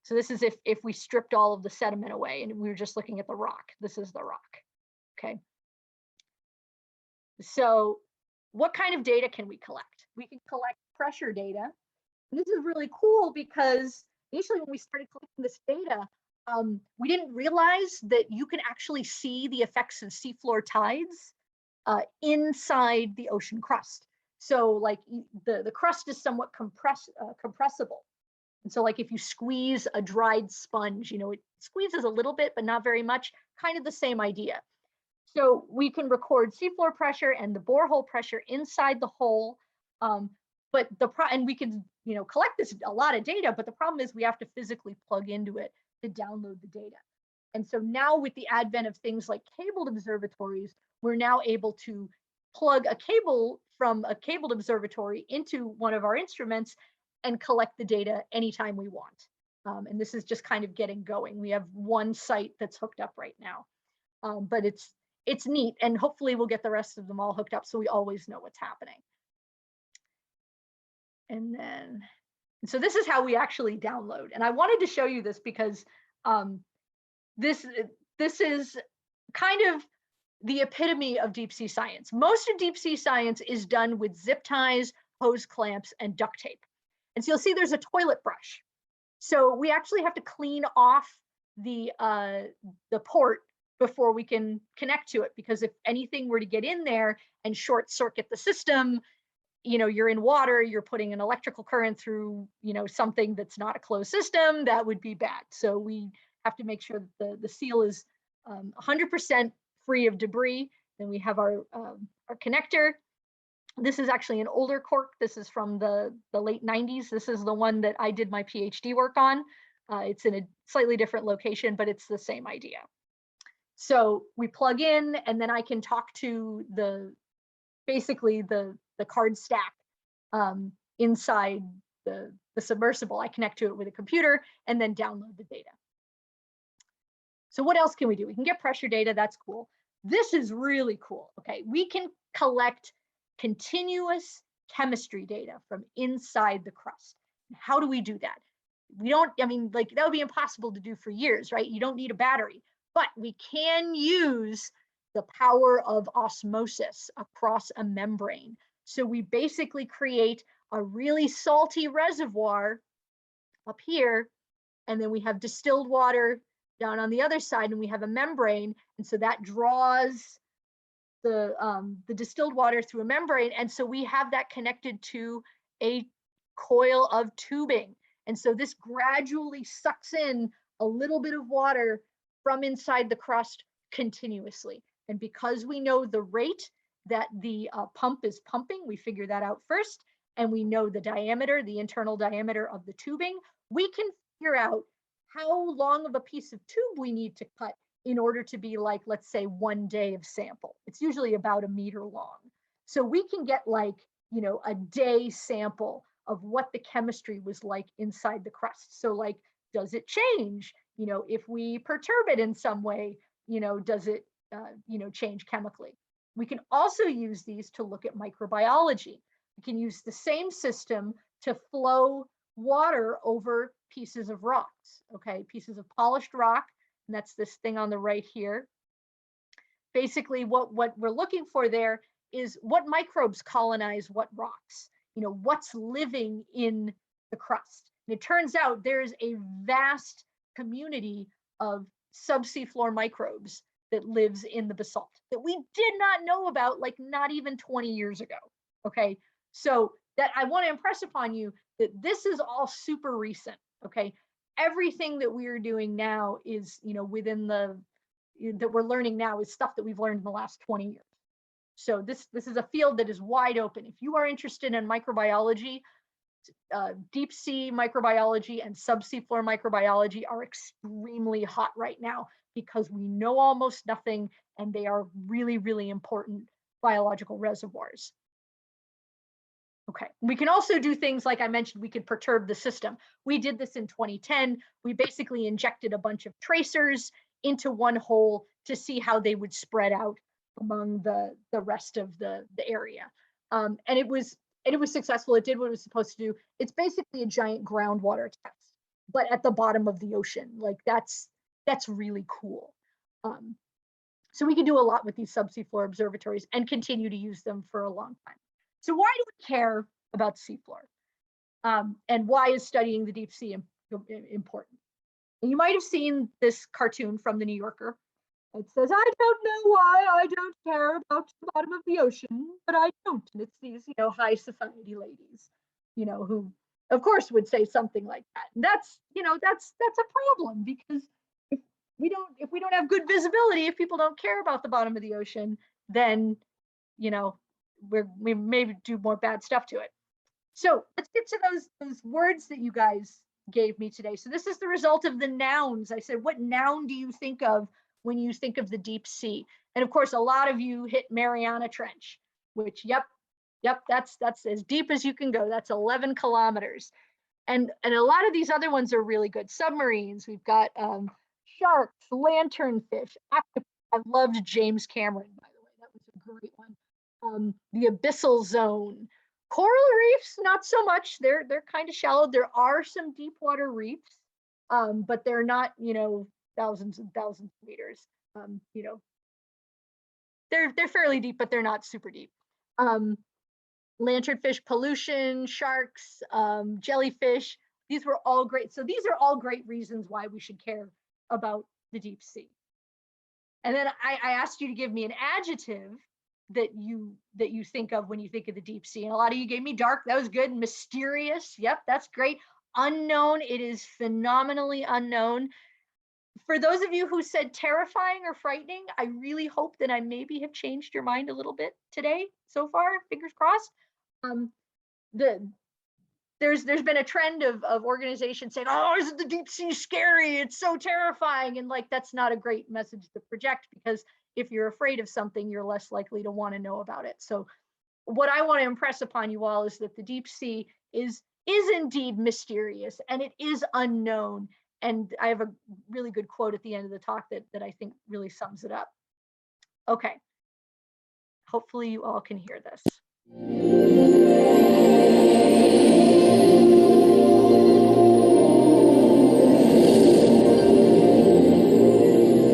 So this is if we stripped all of the sediment away and we were just looking at the rock. This is the rock, okay? So what kind of data can we collect? We can collect pressure data. And this is really cool because initially when we started collecting this data, we didn't realize that you can actually see the effects of seafloor tides inside the ocean crust. So like the crust is somewhat compressible. And so like if you squeeze a dried sponge, you know, it squeezes a little bit, but not very much, kind of the same idea. So we can record seafloor pressure and the borehole pressure inside the hole. And we can, you know, collect a lot of data, but the problem is we have to physically plug into it to download the data. And so now with the advent of things like cabled observatories, we're now able to plug a cable from a cabled observatory into one of our instruments and collect the data anytime we want. And this is just kind of getting going. We have one site that's hooked up right now, but it's neat, and hopefully we'll get the rest of them all hooked up so we always know what's happening. And then, so this is how we actually download. And I wanted to show you this because this is kind of the epitome of deep sea science. Most of deep sea science is done with zip ties, hose clamps, and duct tape. And so you'll see there's a toilet brush. So we actually have to clean off the port before we can connect to it, because if anything were to get in there and short circuit the system, you know, you're in water, you're putting an electrical current through, you know, something that's not a closed system, that would be bad. So we have to make sure that the seal is 100% free of debris. Then we have our connector. This is actually an older cork. This is from the late 90s. This is the one that I did my PhD work on. It's in a slightly different location, but it's the same idea. So we plug in, and then I can talk to basically the card stack inside the submersible. I connect to it with a computer and then download the data. So what else can we do? We can get pressure data. That's cool. This is really cool. Okay, we can collect continuous chemistry data from inside the crust. How do we do that? We don't, I mean, like that would be impossible to do for years, right? You don't need a battery, but we can use the power of osmosis across a membrane. So we basically create a really salty reservoir up here, and then we have distilled water down on the other side, and we have a membrane, and so that draws the distilled water through a membrane, and so we have that connected to a coil of tubing, and so this gradually sucks in a little bit of water from inside the crust continuously. And because we know the rate that the pump is pumping, we figure that out first, and we know the diameter, the internal diameter of the tubing, we can figure out how long of a piece of tube we need to cut in order to be like, let's say, 1 day of sample. It's usually about 1 meter long. So we can get like, you know, a day sample of what the chemistry was like inside the crust. So like, does it change? You know, if we perturb it in some way, you know, does it, you know, change chemically? We can also use these to look at microbiology. We can use the same system to flow water over pieces of rocks, okay? Pieces of polished rock, and that's this thing on the right here. Basically, what we're looking for there is what microbes colonize what rocks, you know, what's living in the crust. And it turns out there's a vast community of subseafloor microbes that lives in the basalt that we did not know about, like not even 20 years ago, okay? So that I want to impress upon you that this is all super recent, okay? Everything that we are doing now is, you know, within the, that we're learning now is stuff that we've learned in the last 20 years. So this is a field that is wide open. If you are interested in microbiology, deep sea microbiology and subseafloor microbiology are extremely hot right now because we know almost nothing, and they are really, really important biological reservoirs. Okay, we can also do things like I mentioned, we could perturb the system. We did this in 2010. We basically injected a bunch of tracers into one hole to see how they would spread out among the rest of the area. And it was successful. It did what it was supposed to do. It's basically a giant groundwater test, but at the bottom of the ocean. Like that's really cool. So we can do a lot with these subseafloor observatories and continue to use them for a long time. So why do we care about seafloor? And why is studying the deep sea important? And you might have seen this cartoon from the New Yorker. It says, I don't know why I don't care about the bottom of the ocean, but I don't. And it's these, you know, high society ladies, you know, who of course would say something like that. And that's, you know, that's a problem, because if we don't have good visibility, if people don't care about the bottom of the ocean, then, you know, we maybe do more bad stuff to it. So let's get to those words that you guys gave me today. So this is the result of the nouns. I said, what noun do you think of when you think of the deep sea? And of course, a lot of you hit Mariana Trench, which, yep, that's as deep as you can go. That's 11 kilometers. And a lot of these other ones are really good. Submarines, we've got sharks, lanternfish, octopus. I loved James Cameron, by the way. That was a great one. The abyssal zone. Coral reefs, not so much. They're kind of shallow. There are some deep water reefs, but they're not, you know, thousands and thousands of meters. You know, they're fairly deep, but they're not super deep. Lanternfish, pollution, sharks, jellyfish. These were all great. So these are all great reasons why we should care about the deep sea. And then I asked you to give me an adjective that you think of when you think of the deep sea. And a lot of you gave me dark. That was good. Mysterious. Yep, that's great. Unknown. It is phenomenally unknown. For those of you who said terrifying or frightening, I really hope that I maybe have changed your mind a little bit today so far. Fingers crossed. There's been a trend of organizations saying, oh, isn't the deep sea scary? It's so terrifying. And like, that's not a great message to project, because if you're afraid of something, you're less likely to want to know about it. So what I want to impress upon you all is that the deep sea is is indeed mysterious and it is unknown. And I have a really good quote at the end of the talk that I think really sums it up. Okay. Hopefully you all can hear this.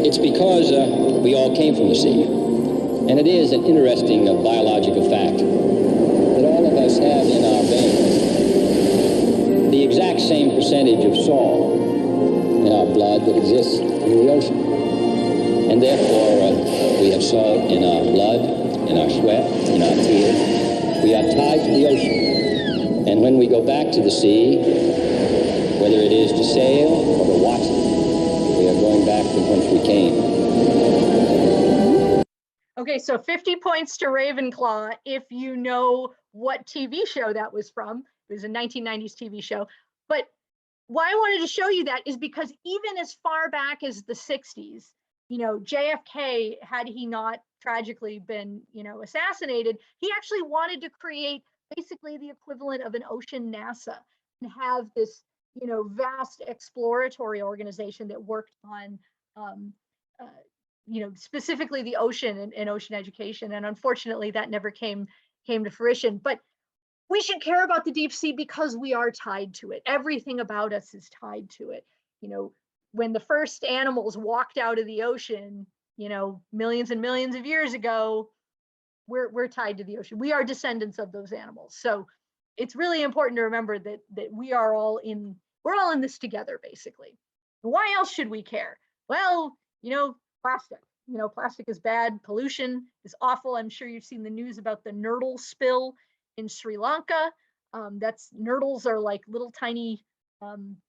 It's because we all came from the sea. And it is an interesting biological fact that all of us have in our veins the exact same percentage of salt in our blood that exists in the ocean. And therefore, we have salt in our blood, in our sweat, in our tears. We are tied to the ocean. And when we go back to the sea, whether it is to sail or to watch it, we are going back to whence we came. Okay, so 50 points to Ravenclaw if you know what TV show that was from. It was a 1990s TV show. But why I wanted to show you that is because even as far back as the 60s, you know, JFK, had he not tragically been, you know, assassinated, he actually wanted to create basically the equivalent of an ocean NASA and have this, you know, vast exploratory organization that worked on, you know, specifically the ocean and ocean education. And unfortunately, that never came to fruition. But we should care about the deep sea because we are tied to it. Everything about us is tied to it. You know, when the first animals walked out of the ocean, you know, millions and millions of years ago, we're tied to the ocean. We are descendants of those animals. So it's really important to remember that we're all in this together, basically. Why else should we care? Well, you know, plastic. You know, plastic is bad. Pollution is awful. I'm sure you've seen the news about the nurdle spill in Sri Lanka. Nurdles are like little tiny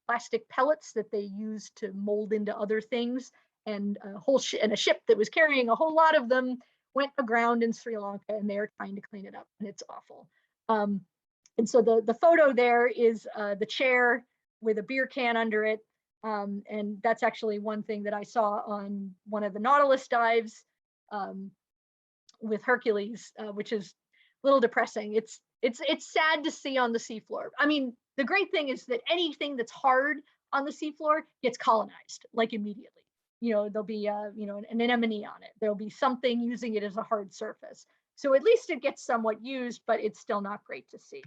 plastic pellets that they use to mold into other things. And a ship that was carrying a whole lot of them went aground in Sri Lanka, and they're trying to clean it up, and it's awful. And so the photo there is the chair with a beer can under it. And that's actually one thing that I saw on one of the Nautilus dives with Hercules, which is a little depressing. It's sad to see on the seafloor. I mean, the great thing is that anything that's hard on the seafloor gets colonized like immediately. You know, there'll be you know, an anemone on it. There'll be something using it as a hard surface. So at least it gets somewhat used, but it's still not great to see.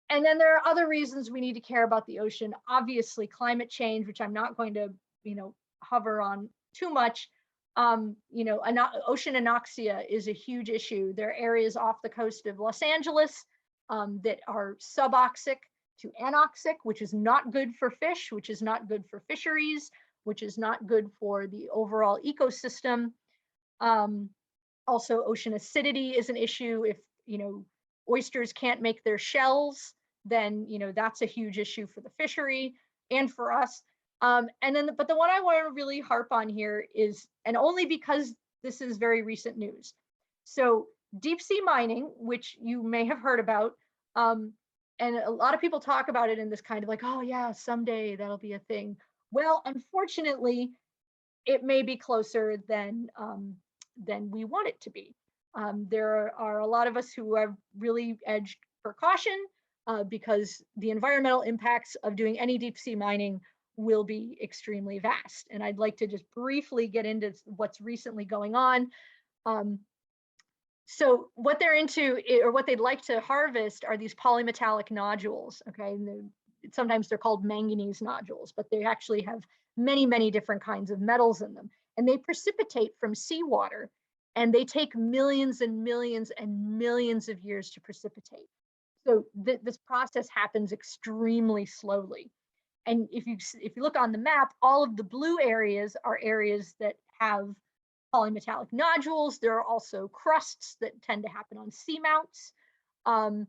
And then there are other reasons we need to care about the ocean. Obviously, climate change, which I'm not going to, you know, hover on too much. You know, ocean anoxia is a huge issue. There are areas off the coast of Los Angeles that are suboxic to anoxic, which is not good for fish, which is not good for fisheries, which is not good for the overall ecosystem. Also, ocean acidity is an issue. If, you know, oysters can't make their shells, then, you know, that's a huge issue for the fishery and for us. And then, but the one I want to really harp on here is, and only because this is very recent news. So deep sea mining, which you may have heard about, and a lot of people talk about it in this kind of like, oh yeah, someday that'll be a thing. Well, unfortunately, it may be closer than we want it to be. There are a lot of us who have really edged for caution because the environmental impacts of doing any deep sea mining will be extremely vast. And I'd like to just briefly get into what's recently going on. So what they're into, or what they'd like to harvest, are these polymetallic nodules, okay? And sometimes they're called manganese nodules, but they actually have many, many different kinds of metals in them. And they precipitate from seawater, and they take millions and millions and millions of years to precipitate. So this process happens extremely slowly. And if you look on the map, all of the blue areas are areas that have polymetallic nodules. There are also crusts that tend to happen on seamounts. And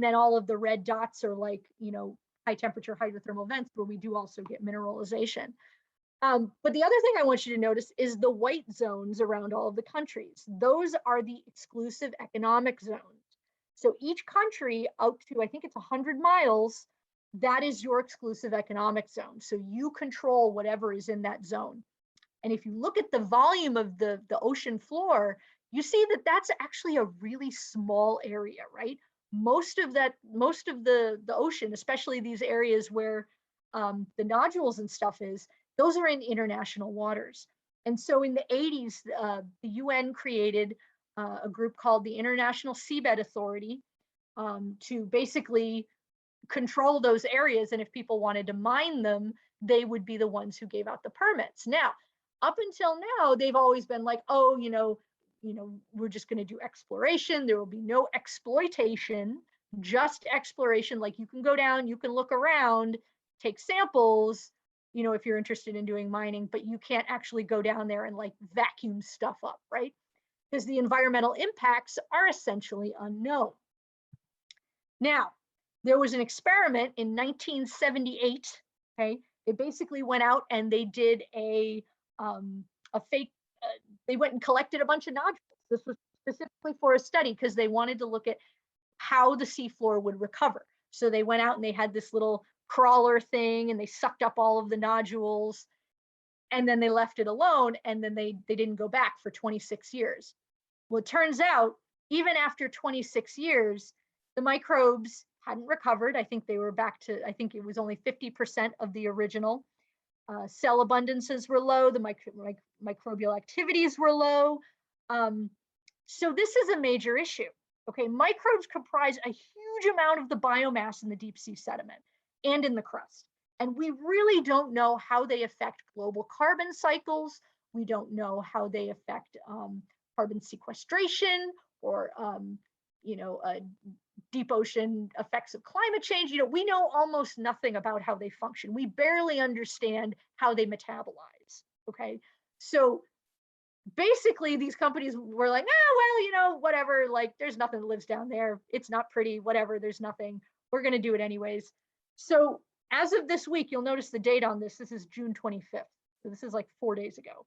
then all of the red dots are like, you know, high temperature hydrothermal vents where we do also get mineralization. But the other thing I want you to notice is the white zones around all of the countries. Those are the exclusive economic zones. So each country out to, I think it's 100 miles, that is your exclusive economic zone. So you control whatever is in that zone. And if you look at the volume of the ocean floor, you see that that's actually a really small area, right? most of the ocean, especially these areas where the nodules and stuff is, those are in international waters. And so in the 80s, the UN created a group called the International Seabed Authority to basically control those areas. And if people wanted to mine them, they would be the ones who gave out the permits. Now, up until now, they've always been like, oh, we're just going to do exploration. There will be no exploitation, just exploration. Like you can go down, you can look around, take samples, if you're interested in doing mining, but you can't actually go down there and like vacuum stuff up, right? Because the environmental impacts are essentially unknown. Now, there was an experiment in 1978, okay? They basically went out and they did a fake, they went and collected a bunch of nodules. This was specifically for a study because they wanted to look at how the seafloor would recover. So they went out and they had this little crawler thing and they sucked up all of the nodules and then they left it alone and then they didn't go back for 26 years. Well, it turns out even after 26 years, the microbes hadn't recovered. I think they were back to, I think it was only 50% of the original. Cell abundances were low, the microbial activities were low. So this is a major issue. Okay, microbes comprise a huge amount of the biomass in the deep sea sediment and in the crust. And we really don't know how they affect global carbon cycles. We don't know how they affect carbon sequestration or deep ocean effects of climate change. We know almost nothing about how they function. We barely understand how they metabolize, okay? So basically these companies were like, well, whatever, like there's nothing that lives down there. It's not pretty, whatever, there's nothing. We're gonna do it anyways. So as of this week, you'll notice the date on this. This is June 25th. So this is like 4 days ago.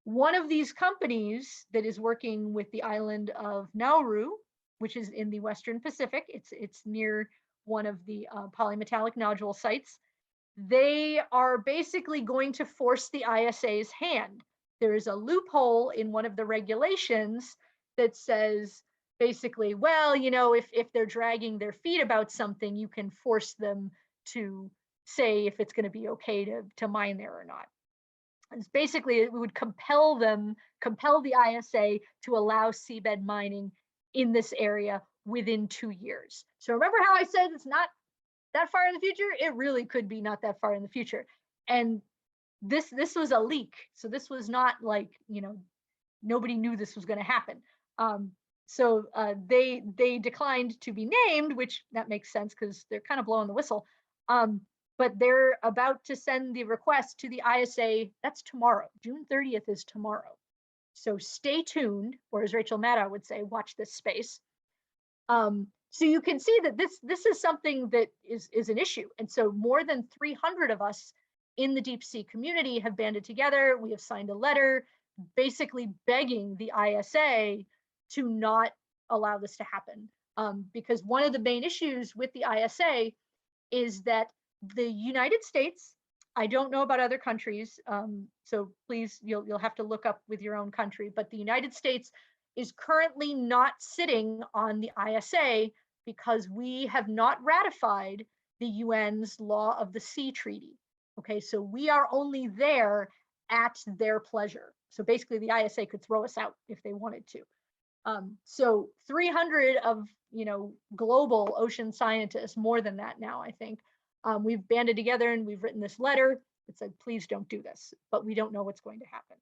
One of these companies that is working with the island of Nauru, which is in the Western Pacific, it's near one of the polymetallic nodule sites, they are basically going to force the ISA's hand. There is a loophole in one of the regulations that says basically, well, if they're dragging their feet about something, you can force them to say if it's going to be okay to mine there or not. It's basically, it would compel the ISA to allow seabed mining in this area within 2 years. So remember how I said it's not that far in the future? It really could be not that far in the future. And this was a leak. So this was not like, nobody knew this was going to happen. So they declined to be named, which that makes sense because they're kind of blowing the whistle. But they're about to send the request to the ISA. That's tomorrow. June 30th is tomorrow. So stay tuned, or as Rachel Maddow would say, watch this space. So you can see that this is something that is an issue. And so more than 300 of us in the deep sea community have banded together. We have signed a letter basically begging the ISA to not allow this to happen. Because one of the main issues with the ISA is that the United States, I don't know about other countries, so please, you'll have to look up with your own country, but the United States is currently not sitting on the ISA because we have not ratified the UN's Law of the Sea Treaty. Okay, so we are only there at their pleasure. So basically the ISA could throw us out if they wanted to. So 300 of, global ocean scientists, more than that now, I think, we've banded together and we've written this letter that said, please don't do this, but we don't know what's going to happen.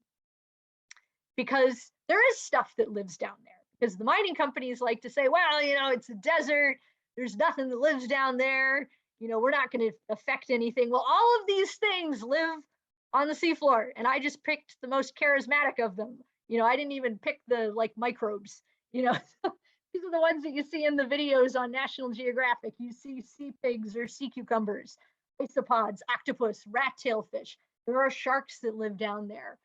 Because there is stuff that lives down there. Because the mining companies like to say, well, it's a desert, there's nothing that lives down there, we're not going to affect anything. Well, all of these things live on the seafloor, and I just picked the most charismatic of them. I didn't even pick the microbes, These are the ones that you see in the videos on National Geographic. You see sea pigs or sea cucumbers, isopods, octopus, rat tail fish. There are sharks that live down there.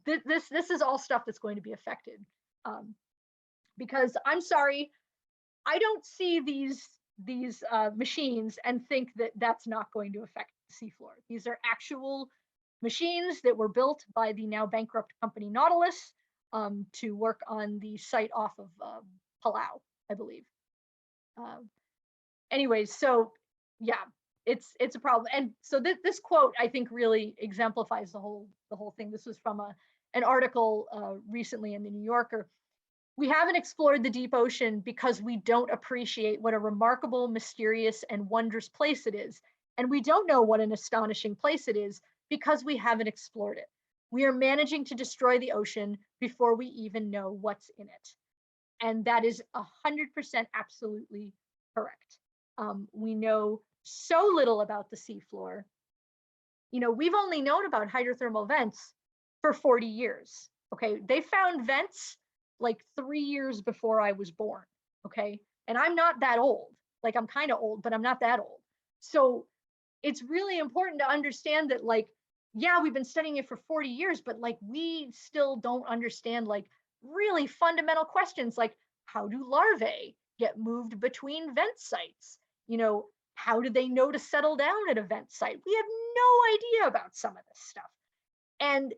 This is all stuff that's going to be affected. Because I'm sorry, I don't see these machines and think that that's not going to affect the seafloor. These are actual machines that were built by the now bankrupt company Nautilus. to work on the site off of Palau, I believe. Anyways, so yeah, it's a problem. And so this quote, I think, really exemplifies the whole thing. This was from an article recently in the New Yorker. We haven't explored the deep ocean because we don't appreciate what a remarkable, mysterious, and wondrous place it is. And we don't know what an astonishing place it is because we haven't explored it. We are managing to destroy the ocean before we even know what's in it. And that is 100% absolutely correct. We know so little about the seafloor. You know, we've only known about hydrothermal vents for 40 years, okay? They found vents like 3 years before I was born, okay? And I'm not that old. Like, I'm kind of old, but I'm not that old. So it's really important to understand that, like, yeah, we've been studying it for 40 years, but like, we still don't understand like really fundamental questions, like how do larvae get moved between vent sites? You know, how do they know to settle down at a vent site? We have no idea about some of this stuff. And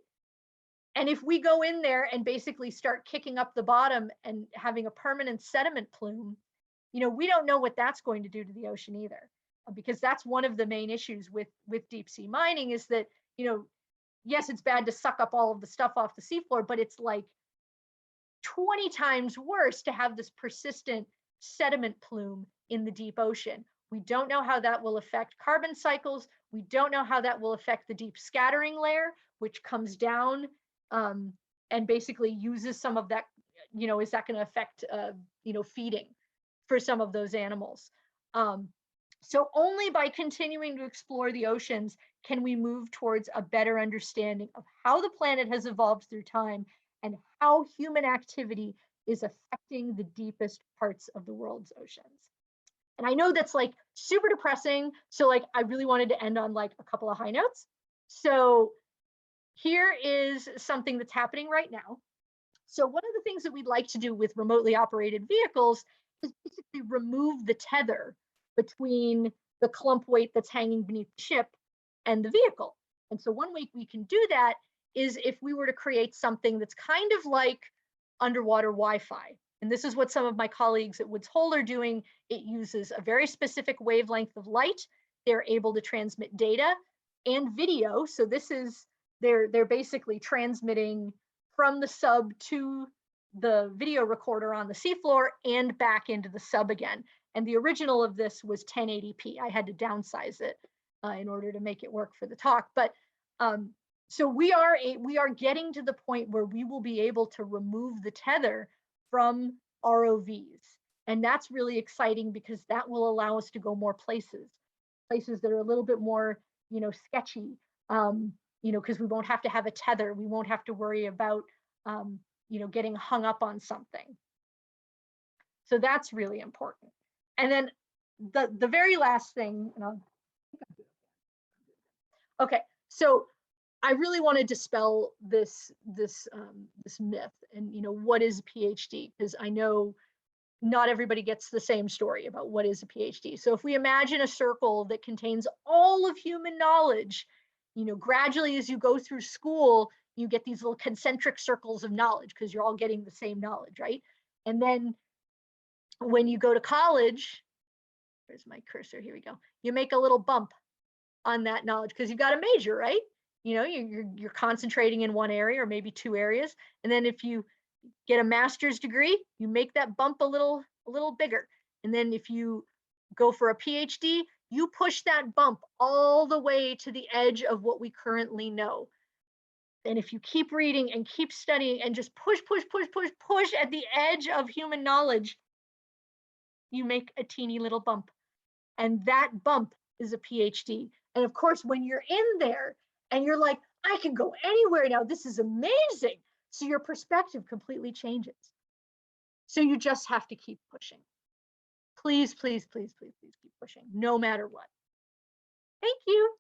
if we go in there and basically start kicking up the bottom and having a permanent sediment plume, you know, we don't know what that's going to do to the ocean either, because that's one of the main issues with deep sea mining is that, you know, yes, it's bad to suck up all of the stuff off the seafloor, but it's like 20 times worse to have this persistent sediment plume in the deep ocean. We don't know how that will affect carbon cycles. We don't know how that will affect the deep scattering layer, which comes down and basically uses some of that, you know, is that going to affect, you know, feeding for some of those animals? So only by continuing to explore the oceans can we move towards a better understanding of how the planet has evolved through time and how human activity is affecting the deepest parts of the world's oceans. And I know that's like super depressing. So like, I really wanted to end on like a couple of high notes. So here is something that's happening right now. So one of the things that we'd like to do with remotely operated vehicles is basically remove the tether between the clump weight that's hanging beneath the ship and the vehicle. And so one way we can do that is if we were to create something that's kind of like underwater Wi-Fi. And this is what some of my colleagues at Woods Hole are doing. It uses a very specific wavelength of light. They're able to transmit data and video. So this is, they're basically transmitting from the sub to the video recorder on the seafloor and back into the sub again. And the original of this was 1080p. I had to downsize it in order to make it work for the talk. But so we are getting to the point where we will be able to remove the tether from ROVs. And that's really exciting because that will allow us to go more places that are a little bit more, you know, sketchy, you know, because we won't have to have a tether. We won't have to worry about, you know, getting hung up on something. So that's really important. And then the very last thing, okay, so I really want to dispel this myth and, you know, what is a PhD? Because I know not everybody gets the same story about what is a PhD. So if we imagine a circle that contains all of human knowledge, you know, gradually as you go through school, you get these little concentric circles of knowledge because you're all getting the same knowledge, right? And then when you go to college, where's my cursor? Here we go. You make a little bump on that knowledge because you've got a major, right? You know, you're concentrating in one area or maybe two areas. And then if you get a master's degree, you make that bump a little bigger. And then if you go for a PhD, you push that bump all the way to the edge of what we currently know. And if you keep reading and keep studying and just push at the edge of human knowledge, you make a teeny little bump. And that bump is a PhD. And of course, when you're in there and you're like, I can go anywhere now, this is amazing. So your perspective completely changes. So you just have to keep pushing. Please, please, please, please, please keep pushing, no matter what. Thank you.